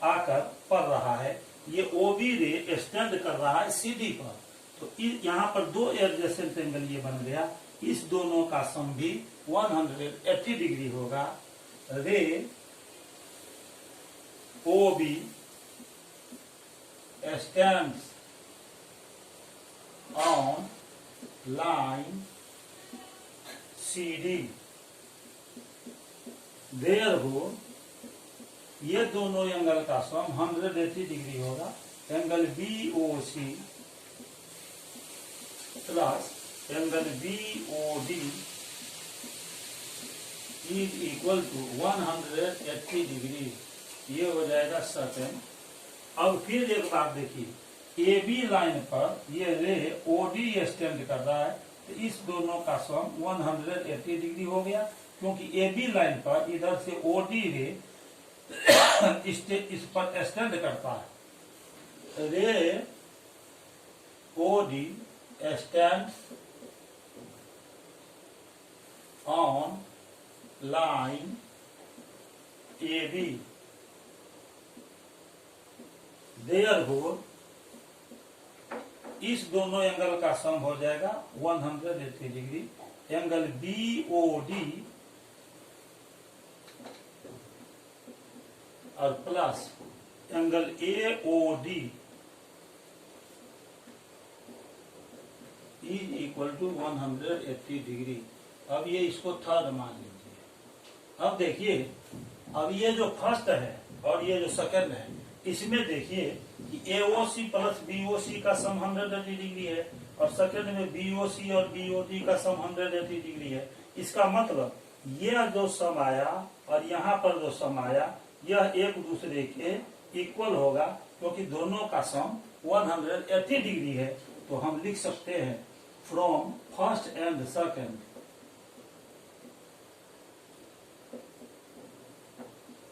आकर पड़ रहा है। ये OB रे स्टैंड कर रहा है CD पर। तो यहाँ पर दो एडजेसेंट एंगल ये बन गया। इस दोनों का सम भी 180 डिग्री होगा। रे OB stands on line CD। Therefore ये दोनों एंगल का सम 180 डिग्री होगा। Angle BOC plus angle BOD is equal to 180 degree. ये हो जाएगा सेकंड। अब फिर एक बात देखिए, AB लाइन पर ये रे OD स्टैंड कर रहा है। तो इस दोनों का सम 180 डिग्री हो गया, क्योंकि AB लाइन पर इधर से OD रे इस पर स्टैंड करता है। Ray OD stands on line AB। Therefore इस दोनों एंगल का सम हो जाएगा 180 डिग्री। एंगल BOD और plus angle AOD is equal to 180 degree. अब ये इसको थर्ड मान लीजिए। अब देखिए, अब ये जो फर्स्ट है और ये जो सेकंड है, इसमें देखिए कि AOC प्लस BOC का सम 180 डिग्री है और सेकंड में BOC और BOD का सम 180 डिग्री है। इसका मतलब यह जो सम आया और यहाँ पर जो सम आया, यह एक दूसरे के इक्वल होगा, क्योंकि दोनों का सम 180 डिग्री है। तो हम लिख सकते हैं from first and second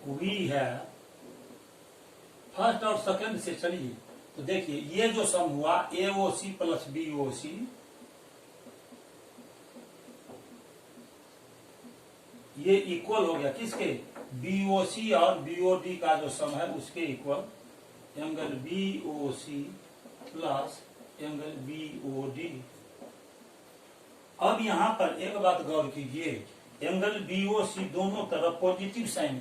we है। फर्स्ट और सेकंड से चलिए तो देखिए, ये जो सम हुआ AOC प्लस BOC, ये इक्वल हो गया किसके? BOC और BOD का जो सम है उसके equal. Angle BOC plus angle BOD। अब यहां पर एक बात गौर कीजिए, एंगल BOC दोनों तरफ पॉजिटिव साइन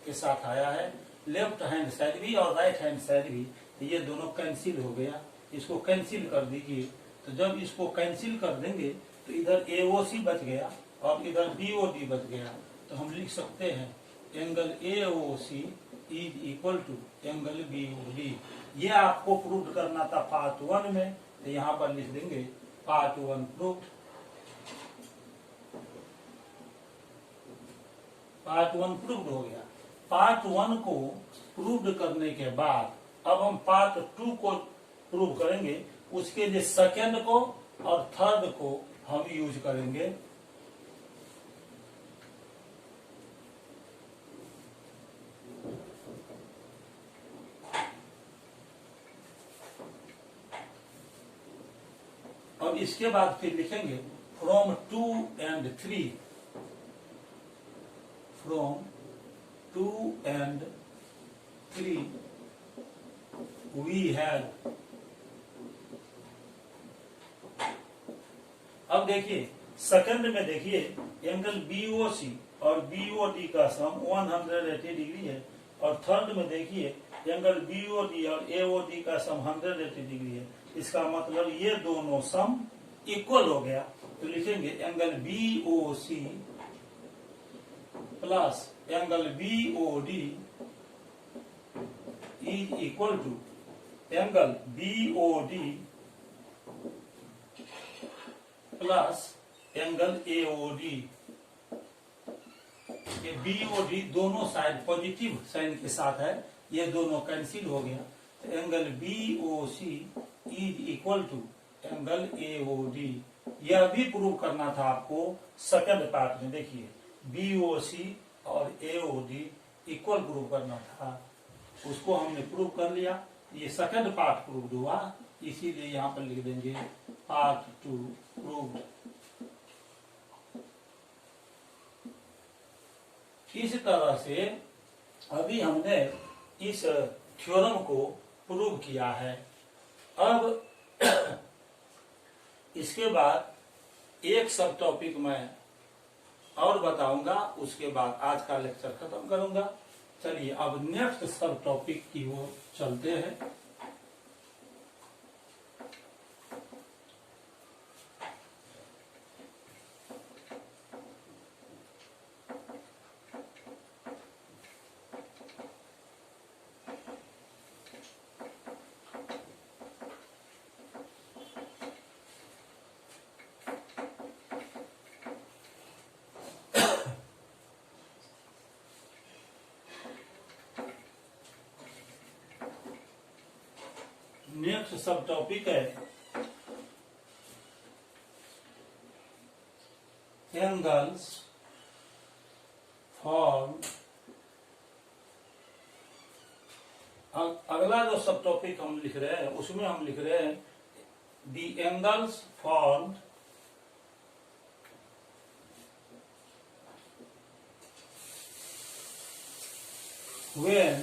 के साथ आया है, लेफ्ट हैंड साइड भी और राइट हैंड साइड भी। ये दोनों कैंसिल हो गया, इसको कैंसिल कर दीजिए। तो जब इसको कैंसिल कर देंगे तो इधर AOC बच गया और इधर BOD बच गया। तो हम लिख सकते हैं angle AOC is equal to angle BOD। ये आपको प्रूव करना था पार्ट 1 में, तो यहाँ पर लिख देंगे पार्ट 1 प्रूव्ड। पार्ट 1 प्रूव्ड हो गया। पार्ट 1 को प्रूव्ड करने के बाद अब हम पार्ट 2 को प्रूव करेंगे। उसके लिए सेकेंड को और थर्ड को हम यूज करेंगे। अब इसके बाद फिर लिखेंगे from 2 and 3, from 2 and 3 we have. अब देखिए सेकंड में देखिए एंगल BOC और BOD का सम 180 डिग्री है और थर्ड में देखिए एंगल BOD और AOD का सम 180 डिग्री है। इसका मतलब ये दोनों सम इक्वल हो गया। तो लिखेंगे angle BOC plus angle BOD is equal to angle BOD plus angle AOD। ये BOD दोनों साइड पॉजिटिव साइन के साथ है, ये दोनों कैंसिल हो गया। तो angle BOC is equal to angle AOD। यह भी प्रूव करना था आपको सेकंड पार्ट में। देखिए BOC और AOD इक्वल प्रूव करना था, उसको हमने प्रूव कर लिया। ये सेकंड पार्ट प्रूव हुआ, इसीलिए यहाँ पर लिख देंगे पार्ट 2 प्रूव्ड। इस तरह से अभी हमने इस थ्योरम को प्रूव किया है। अब इसके बाद एक सब टॉपिक मैं और बताऊंगा, उसके बाद आज का लेक्चर खत्म करूंगा। चलिए अब नेक्स्ट सब टॉपिक की ओर चलते हैं। नेक्स्ट सब टॉपिक है एंगल्स फॉर्म। अगला जो सब टॉपिक हम लिख रहे हैं उसमें हम लिख रहे हैं दी एंगल्स फॉर्म्ड when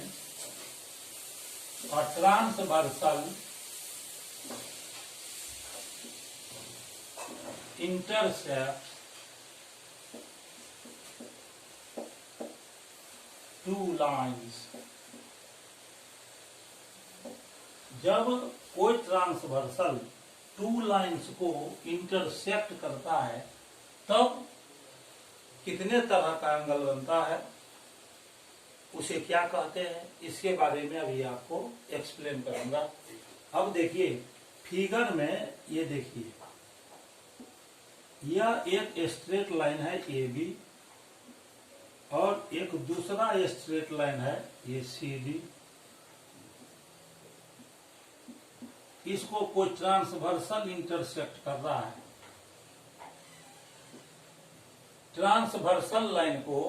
और ट्रांसवर्सल इंटरसेप्ट टू लाइंस। जब कोई ट्रांसवर्सल टू लाइंस को इंटरसेक्ट करता है तब कितने तरह का एंगल बनता है, उसे क्या कहते हैं, इसके बारे में अभी आपको एक्सप्लेन करूंगा। अब देखिए फिगर में, ये देखिए यह एक स्ट्रेट लाइन है ए बी और एक दूसरा स्ट्रेट लाइन है ये सी डी। इसको कोई ट्रांसवर्सल इंटरसेक्ट कर रहा है। ट्रांसवर्सल लाइन को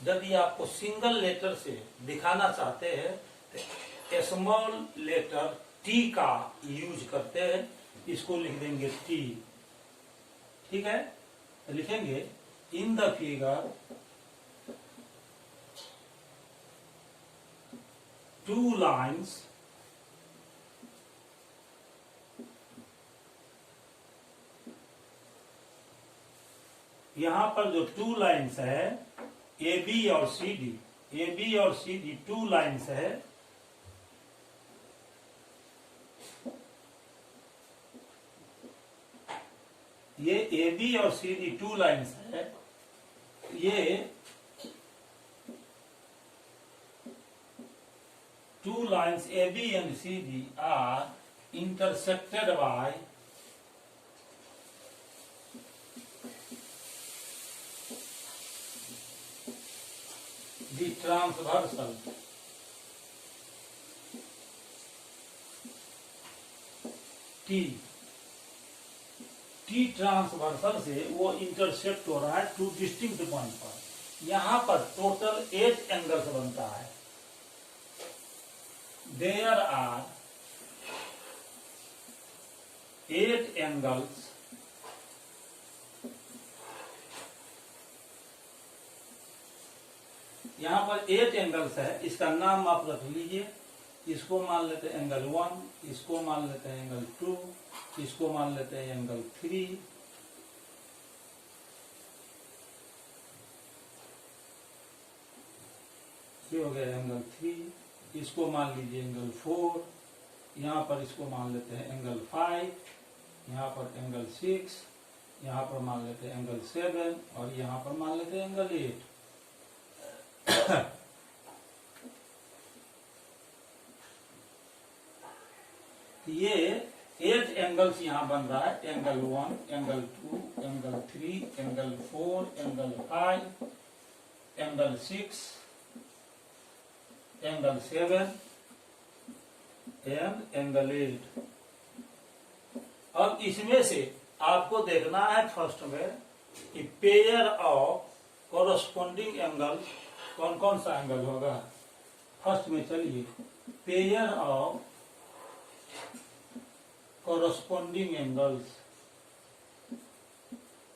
यदि आपको सिंगल लेटर से दिखाना चाहते हैं तो स्मॉल लेटर टी का यूज करते हैं। इसको लिख देंगे टी, ठीक है। तो लिखेंगे इन द फिगर टू लाइन्स यहां पर जो टू लाइन्स है ए बी और सी डी, ए बी और सी डी टू लाइन्स है। ये ए बी और सी डी टू लाइन्स है। ये two lines A B and C D are intersected by the transversal T transversal से वो इंटरसेक्ट हो रहा है टू डिस्टिंक्ट पॉइंट पर। यहां पर टोटल 8 एंगल्स बनता है। देयर आर 8 एंगल्स यहां पर 8 एंगल्स है। इसका नाम आप रख लीजिए। इसको मान लेते हैं एंगल 1, इसको मान लेते हैं एंगल 2, इसको मान लेते हैं एंगल 3, ये हो गया एंगल 3। इसको मान लीजिए एंगल 4, यहाँ पर इसको मान लेते हैं एंगल 5, यहाँ पर एंगल 6, यहाँ पर मान लेते हैं एंगल 7 और यहाँ पर मान लेते हैं एंगल 8। ये 8 एंगल्स यहां बन रहा है। Angle 1, angle 2, angle 3, angle 4, angle 5, angle 6, angle 7 and angle 8। अब इसमें से आपको देखना है फर्स्ट में कि पेयर ऑफ कॉरस्पॉन्डिंग एंगल कौन कौन सा एंगल होगा। फर्स्ट में चलिए pair of corresponding angles,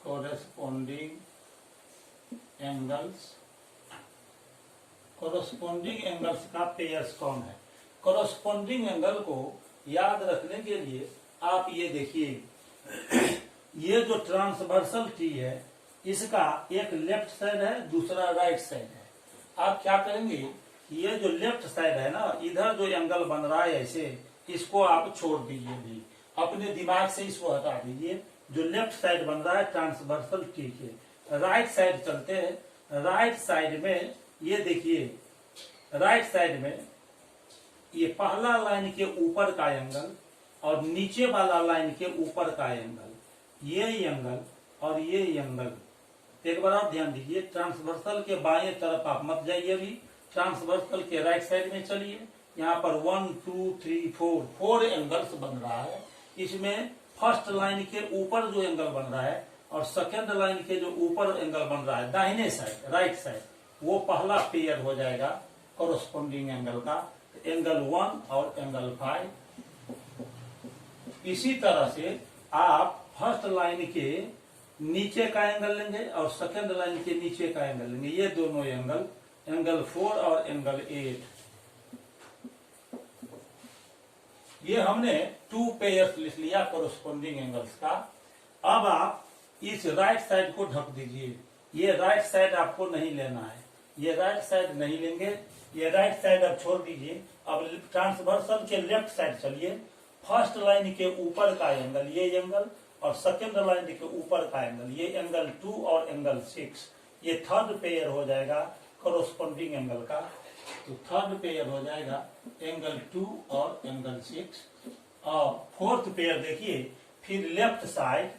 corresponding angles, corresponding angles का पेयर्स कौन है। कॉरस्पॉन्डिंग एंगल को याद रखने के लिए आप ये देखिए, ये जो ट्रांसवर्सल टी है इसका एक लेफ्ट साइड है, दूसरा राइट साइड है। आप क्या करेंगे, ये जो लेफ्ट साइड है ना, इधर जो एंगल बन रहा है ऐसे, इसको आप छोड़ दीजिए भी, अपने दिमाग से इसको हटा दीजिए। जो लेफ्ट साइड बन रहा है ट्रांसवर्सल टी के, राइट साइड चलते हैं। राइट साइड में ये देखिए, राइट साइड में ये पहला लाइन के ऊपर का एंगल और नीचे वाला लाइन के ऊपर का एंगल, ये एंगल और ये एंगल। एक बार आप ध्यान दीजिए, ट्रांसवर्सल के बाएं तरफ आप मत जाइए, अभी ट्रांसवर्सल के राइट साइड में चलिए। यहाँ पर 1 2 3 4 एंगल्स बन रहा है। इसमें फर्स्ट लाइन के ऊपर जो एंगल बन रहा है और सेकेंड लाइन के जो ऊपर एंगल बन रहा है दाहिने साइड, राइट साइड, वो पहला पेयर हो जाएगा कॉरस्पॉन्डिंग एंगल का, एंगल 1 और एंगल 5। इसी तरह से आप फर्स्ट लाइन के नीचे का एंगल लेंगे और सेकेंड लाइन के नीचे का एंगल लेंगे, ये दोनों एंगल, एंगल 4 और एंगल 8। ये हमने 2 पेयर्स लिख लिया कोरोस्पोंडिंग एंगल्स का। अब आप इस राइट साइड को ढक दीजिए। ये राइट साइड आपको नहीं लेना है, ये राइट साइड नहीं लेंगे, ये राइट साइड अब छोड़ दीजिए। अब ट्रांसवर्सल के लेफ्ट साइड चलिए। फर्स्ट लाइन के ऊपर का एंगल ये एंगल, और सेकेंड लाइन के ऊपर का एंगल ये एंगल 2 और एंगल 6, ये थर्ड पेयर हो जाएगा कोरोस्पोंडिंग एंगल का। तो थर्ड पेयर हो जाएगा एंगल 2 और एंगल 6। और फोर्थ पेयर देखिए, फिर लेफ्ट साइड,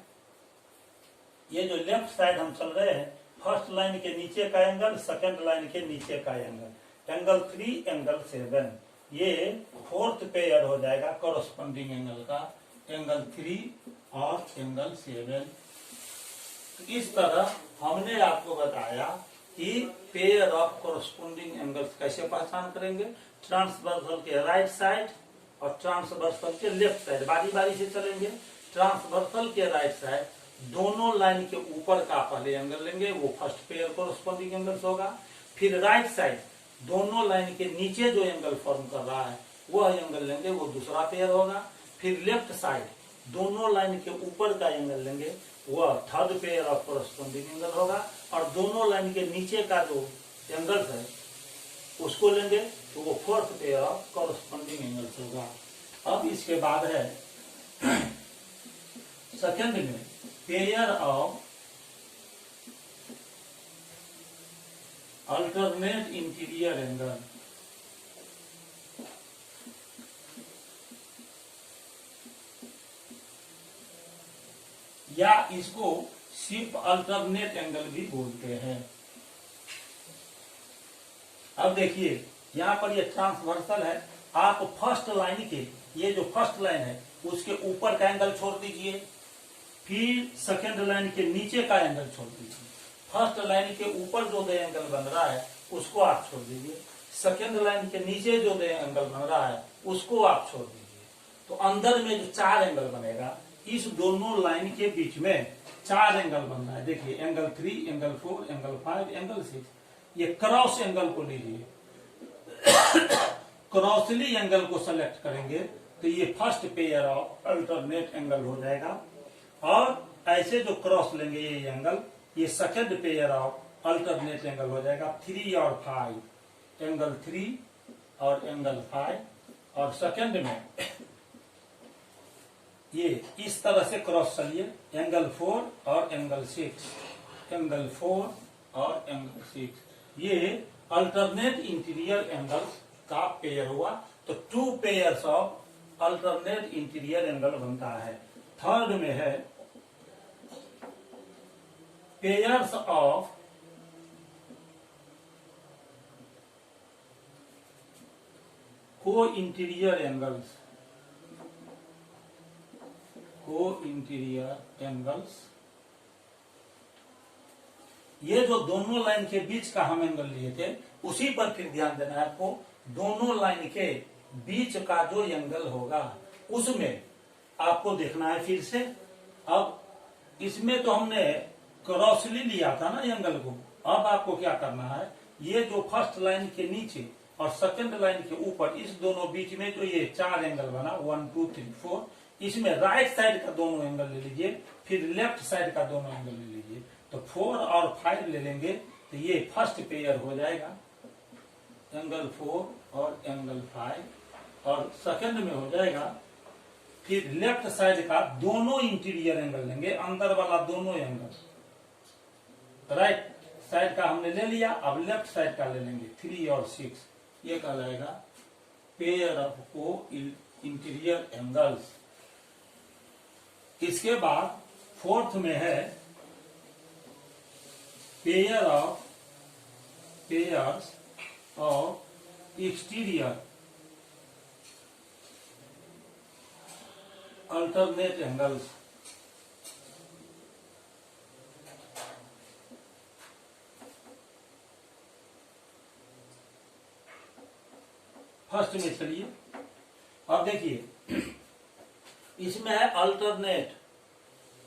ये जो लेफ्ट साइड हम चल रहे हैं, फर्स्ट लाइन के नीचे का एंगल, सेकेंड लाइन के नीचे का एंगल, एंगल 3 एंगल 7, ये फोर्थ पेयर हो जाएगा कोरोस्पोंडिंग एंगल का, एंगल 3 और एंगल 7। इस तरह हमने आपको बताया कि पेयर ऑफ कोरोस्पोंडिंग एंगल्स कैसे पहचान करेंगे। ट्रांसवर्सल के राइट साइड और ट्रांसवर्सल के लेफ्ट साइड, बारी बारी से चलेंगे। ट्रांसवर्सल के राइट साइड दोनों लाइन के ऊपर का पहले एंगल लेंगे, वो फर्स्ट पेयर कोरोस्पोंडिंग एंगल्स होगा। फिर राइट साइड दोनों लाइन के नीचे जो एंगल फॉर्म कर रहा है वह एंगल लेंगे, वो दूसरा पेयर होगा। फिर लेफ्ट साइड दोनों लाइन के ऊपर का एंगल लेंगे, वह third pair of corresponding angle होगा। और दोनों लाइन के नीचे का जो एंगल है उसको लेंगे, तो वो fourth pair of corresponding angles होगा। अब इसके बाद है सेकेंड में pair of alternate interior angle. या इसको सिर्फ अल्टरनेट एंगल भी बोलते हैं। अब देखिए यहाँ पर ये ट्रांसवर्सल है, आप फर्स्ट लाइन के, ये जो फर्स्ट लाइन है उसके ऊपर का एंगल छोड़ दीजिए, फिर सेकेंड लाइन के नीचे का एंगल छोड़ दीजिए। फर्स्ट लाइन के ऊपर जो दो एंगल बन रहा है उसको आप छोड़ दीजिए, सेकेंड लाइन के नीचे जो दो एंगल बन रहा है उसको आप छोड़ दीजिए। तो अंदर में जो 4 एंगल बनेगा, इस दोनों लाइन के बीच में 4 एंगल बन रहा है। देखिए एंगल 3, एंगल 4, एंगल 5, एंगल 6। ये क्रॉस एंगल को लीजिए, क्रॉसली एंगल को सेलेक्ट करेंगे तो ये first pair of alternate angle हो जाएगा। और ऐसे जो क्रॉस लेंगे ये एंगल, ये second pair of alternate angle हो जाएगा। 3 और 5, एंगल 3 और एंगल 5। और सेकंड में ये इस तरह से क्रॉस चलिए, एंगल 4 और एंगल 6, एंगल 4 और एंगल 6, ये अल्टरनेट इंटीरियर एंगल्स का पेयर हुआ। तो 2 pairs of alternate interior angle बनता है। थर्ड में है पेयर्स ऑफ को इंटीरियर एंगल्स, को इंटीरियर एंगल्स। ये जो दोनों लाइन के बीच का हम एंगल लिए थे उसी पर फिर ध्यान देना है आपको। दोनों लाइन के बीच का जो एंगल होगा उसमें आपको देखना है फिर से। अब इसमें तो हमने क्रॉसली लिया था ना एंगल को। अब आपको क्या करना है, ये जो फर्स्ट लाइन के नीचे और सेकंड लाइन के ऊपर, इस दोनों बीच में जो ये 4 एंगल बना, 1 2 3 4, इसमें राइट साइड का दोनों एंगल ले लीजिए, फिर लेफ्ट साइड का दोनों एंगल ले लीजिए। तो 4 और 5 ले लेंगे तो ये फर्स्ट पेयर हो जाएगा, एंगल 4 और एंगल 5। और सेकंड में हो जाएगा, फिर लेफ्ट साइड का दोनों इंटीरियर एंगल लेंगे, अंदर वाला दोनों एंगल। राइट साइड का हमने ले लिया, अब लेफ्ट साइड का ले लेंगे, 3 और 6। ये कहलाएगा पेयर ऑफ को इंटीरियर एंगल्स। इसके बाद फोर्थ में है pairs of exterior alternate angles. First में चलिए, अब देखिए इसमें है अल्टरनेट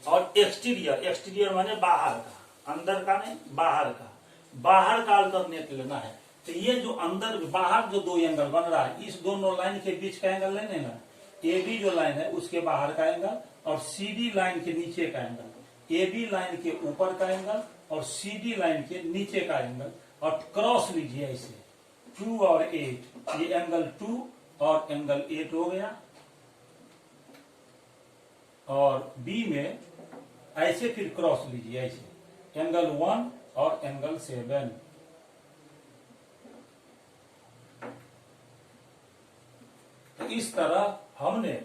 और एक्सटीरियर। एक्सटीरियर माने बाहर का, अंदर का नहीं, बाहर का। बाहर का अल्टरनेट लेना है। तो ये जो अंदर बाहर जो 2 एंगल बन रहा है, इस दोनों लाइन के बीच का एंगल लेने ना, ए बी जो लाइन है उसके बाहर का एंगल और सी डी लाइन के नीचे का एंगल, ए बी लाइन के ऊपर का एंगल और सी डी लाइन के नीचे का एंगल, और क्रॉस लीजिए इसे 2 और 8, ये एंगल 2 और एंगल 8 हो गया। और बी में ऐसे फिर क्रॉस लीजिए ऐसे, एंगल 1 और एंगल 7। तो इस तरह हमने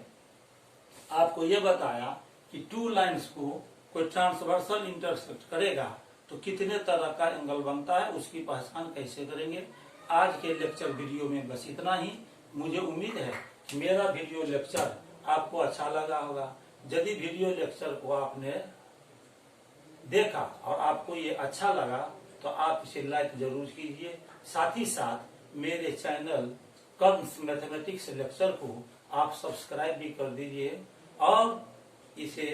आपको यह बताया कि टू लाइंस को कोई ट्रांसवर्सल इंटरसेक्ट करेगा तो कितने तरह का एंगल बनता है, उसकी पहचान कैसे करेंगे। आज के लेक्चर वीडियो में बस इतना ही। मुझे उम्मीद है कि मेरा वीडियो लेक्चर आपको अच्छा लगा होगा। यदि वीडियो लेक्चर को आपने देखा और आपको ये अच्छा लगा तो आप इसे लाइक जरूर कीजिए। साथ ही साथ मेरे चैनल कर्म्स मैथमेटिक्स लेक्चर को आप सब्सक्राइब भी कर दीजिए और इसे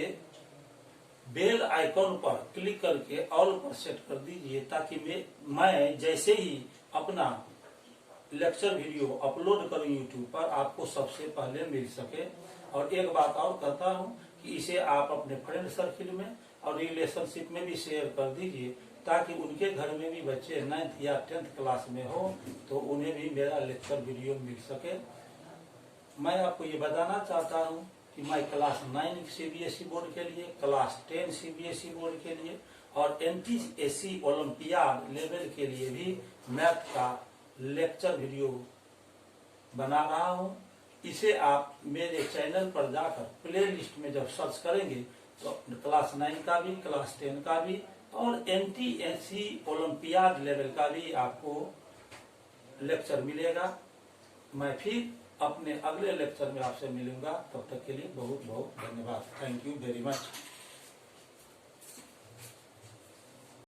बेल आइकॉन पर क्लिक करके ऑल पर सेट कर दीजिए, ताकि मैं जैसे ही अपना लेक्चर वीडियो अपलोड करूं यूट्यूब पर आपको सबसे पहले मिल सके। और एक बात और कहता हूं कि इसे आप अपने फ्रेंड सर्किल में और रिलेशनशिप में भी शेयर कर दीजिए, ताकि उनके घर में भी बच्चे 9th या 10th क्लास में हो तो उन्हें भी मेरा लेक्चर वीडियो मिल सके। मैं आपको ये बताना चाहता हूँ कि मैं क्लास 9 सीबीएसई बोर्ड के लिए, क्लास 10 सीबीएसई बोर्ड के लिए और एनटीएससी ओलंपियाड लेवल के लिए भी मैथ का लेक्चर वीडियो बना रहा हूँ। इसे आप मेरे चैनल पर जाकर प्ले लिस्ट में जब सर्च करेंगे तो क्लास 9 का भी, क्लास 10 का भी और एनटीएससी ओलंपियाड लेवल का भी आपको लेक्चर मिलेगा। मैं फिर अपने अगले लेक्चर में आपसे मिलूंगा। तब तक के लिए बहुत बहुत धन्यवाद। Thank you very much.